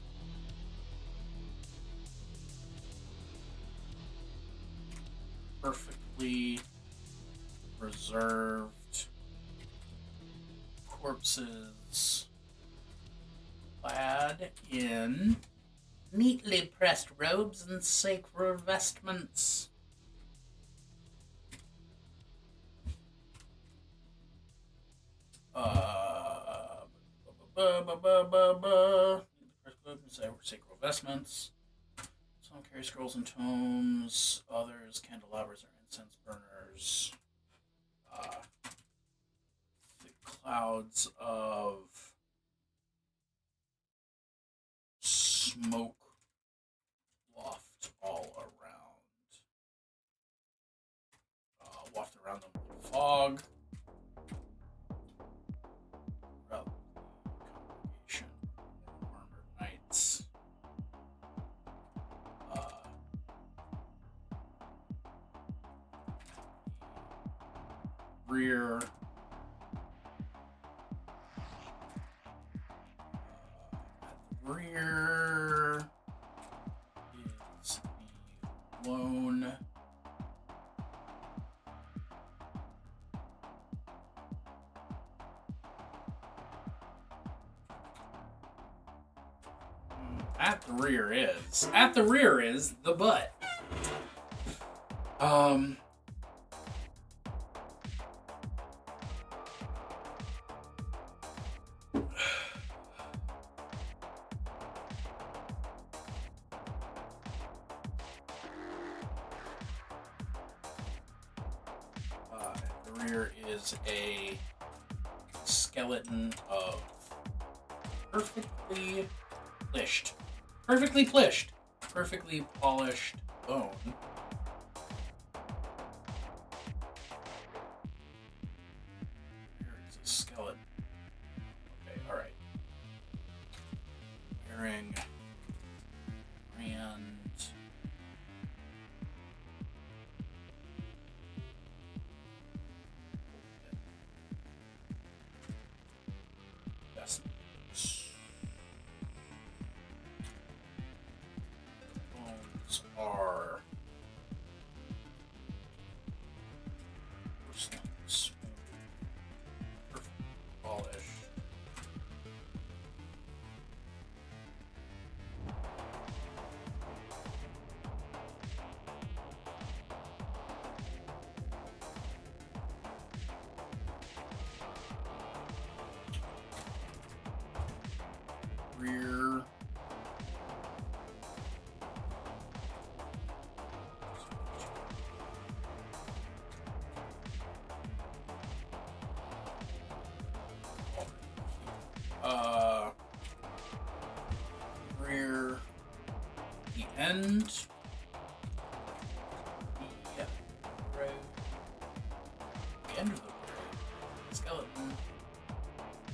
perfectly preserved corpses clad in neatly pressed robes and sacred vestments. Sacred vestments. Some carry scrolls and tomes. Others candelabras or incense burners. Thick clouds of smoke waft all around. Waft around them like fog. Congregation, armored knights. Rear. Rear is the lone at the rear is the butt. The rear is a skeleton of perfectly polished bone. Here is a skeleton. Okay, alright. Wearing grand are smooth, perfect polish. Rear. Rear. The end. Yeah. Right. The end of the braid. Skeleton.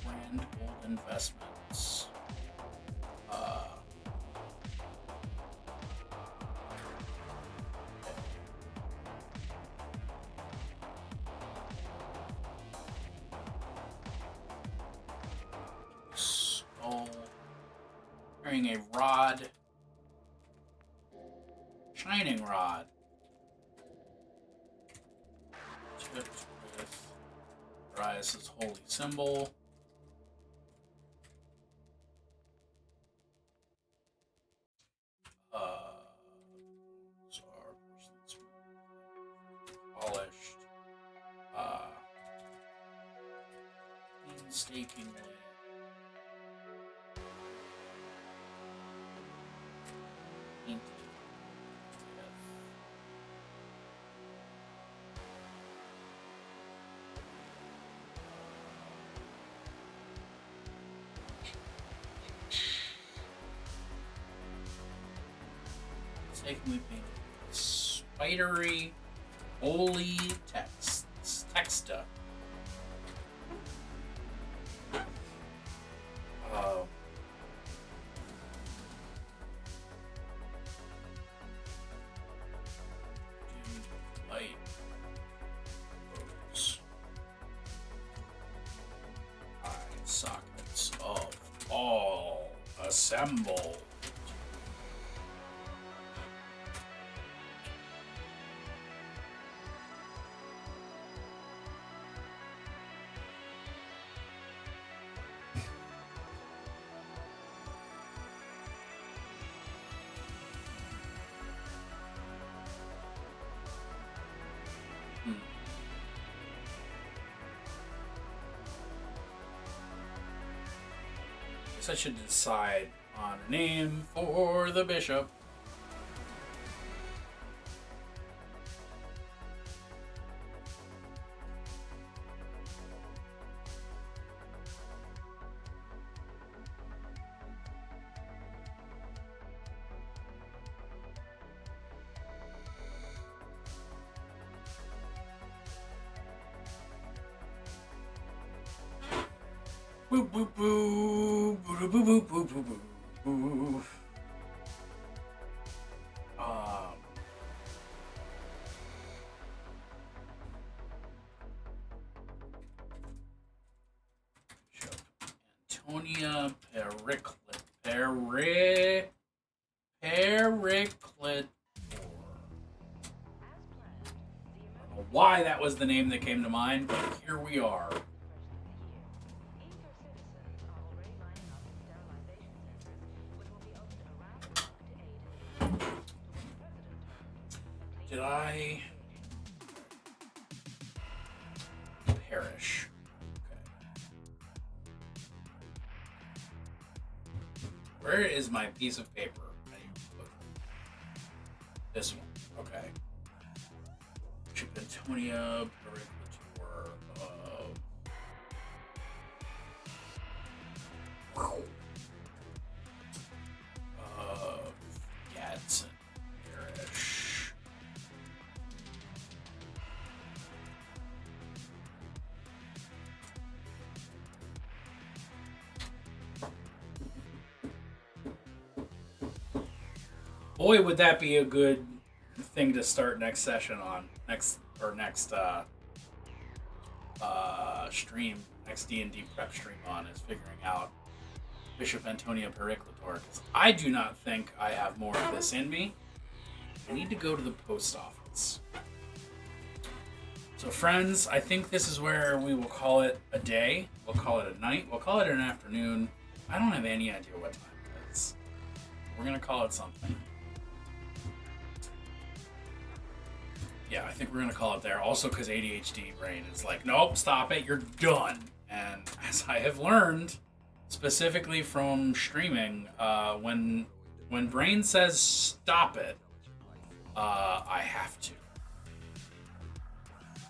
Brand Gold Investments. Skull. Carrying a rod. Shining rod. Tipped with Darius' holy symbol. So our person's polished. Painstakingly. Painted with painstakingly painted with spidery, holy texta. Light rose. Eye sockets of all assembled. Guess I should decide on a name for the bishop. Boo boo boo boo boo boo boo boo boo boo. Antonia Periclet. I don't know why that was the name that came to mind, but here we are. Did I perish? Okay. Where is my piece of paper? This one. Okay. Bishop Antonia Periclator. Gadsden. Perish. Boy, would that be a good thing to start next session on. Next stream, next D&D prep stream on, is figuring out Bishop Antonia Periclator, because I do not think I have more of this in me. I need to go to the post office. So friends, I think this is where we will call it a day. We'll call it a night. We'll call it an afternoon. I don't have any idea what time it is. We're going to call it something. Yeah, I think we're going to call it there. Also because ADHD brain is like, nope, stop it. You're done. And as I have learned, specifically from streaming, when brain says stop it, I have to.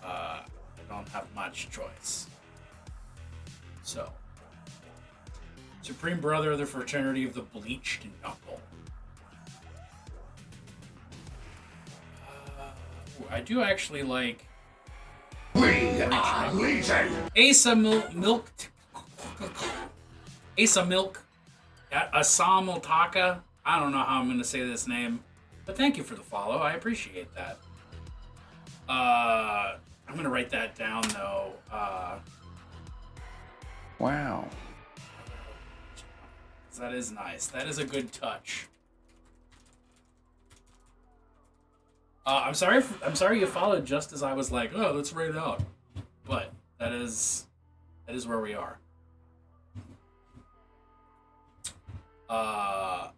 I don't have much choice. So, Supreme Brother of the Fraternity of the Bleached Knuckle. I do actually like. We are Legion. Asa Milk. Asa Milk. Assam Miltaka. I don't know how I'm going to say this name, but thank you for the follow. I appreciate that. I'm going to write that down though. Wow. That is nice. That is a good touch. I'm sorry you followed just as I was like, oh, let's write it out. But that is where we are. I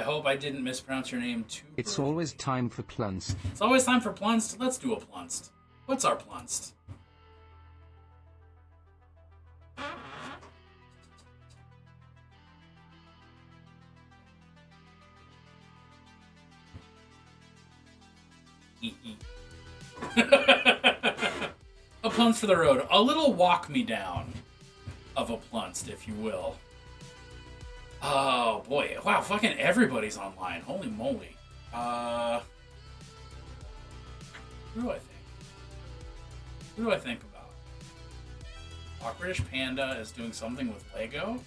hope I didn't mispronounce your name too. It's always time for Plunst. It's always time for Plunst. Let's do a Plunst. What's our Plunst? A Plunst for the road. A little walk me down of a Plunst, if you will. Oh boy. Wow, fucking everybody's online. Holy moly. Who do I think? Who do I think about? Awkwardish Panda is doing something with Lego?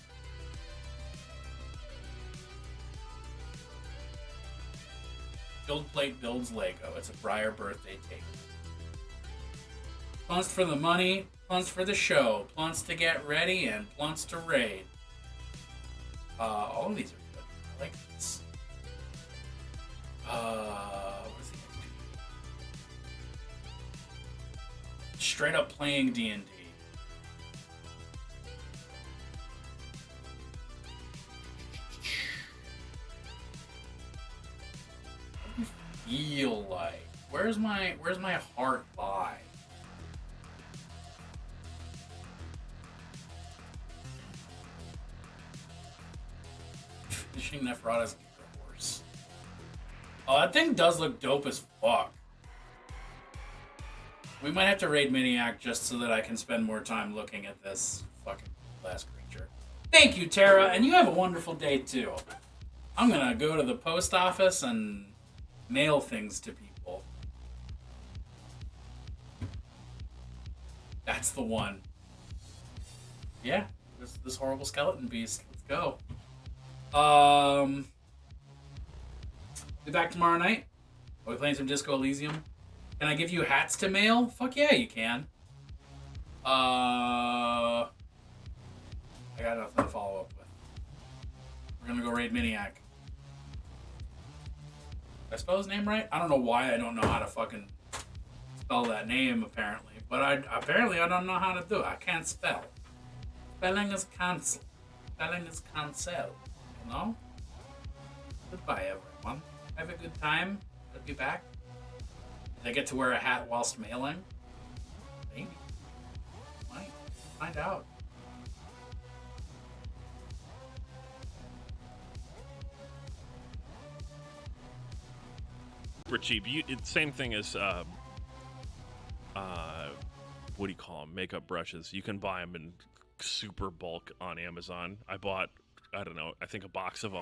Build Plate builds Lego. It's a Briar birthday take. Plunst for the money, Plunst for the show, Plunst to get ready, and Plunst to raid. All of these are good. I like this. What is the next one? Straight up playing D&D. What do you feel like? Where's my heart lie? Finishing Nephrata's Gear Horse. Oh, that thing does look dope as fuck. We might have to raid Miniac just so that I can spend more time looking at this fucking last creature. Thank you, Tara, and you have a wonderful day too. I'm gonna go to the post office and mail things to people. That's the one. Yeah, this horrible skeleton beast. Let's go. Be back tomorrow night. Are we playing some Disco Elysium? Can I give you hats to mail? Fuck yeah, you can. I got nothing to follow up with. We're gonna go raid Miniac. Did I spell his name right? I don't know why I don't know how to fucking spell that name, apparently. But I don't know how to do it. I can't spell. Spelling is cancel. Spelling is cancel. You know? Goodbye, everyone. Have a good time. I'll be back. Did I get to wear a hat whilst mailing? Maybe. Might. Find out. Super cheap. Same thing as what do you call them? Makeup brushes. You can buy them in super bulk on Amazon. I bought, I don't know, I think a box of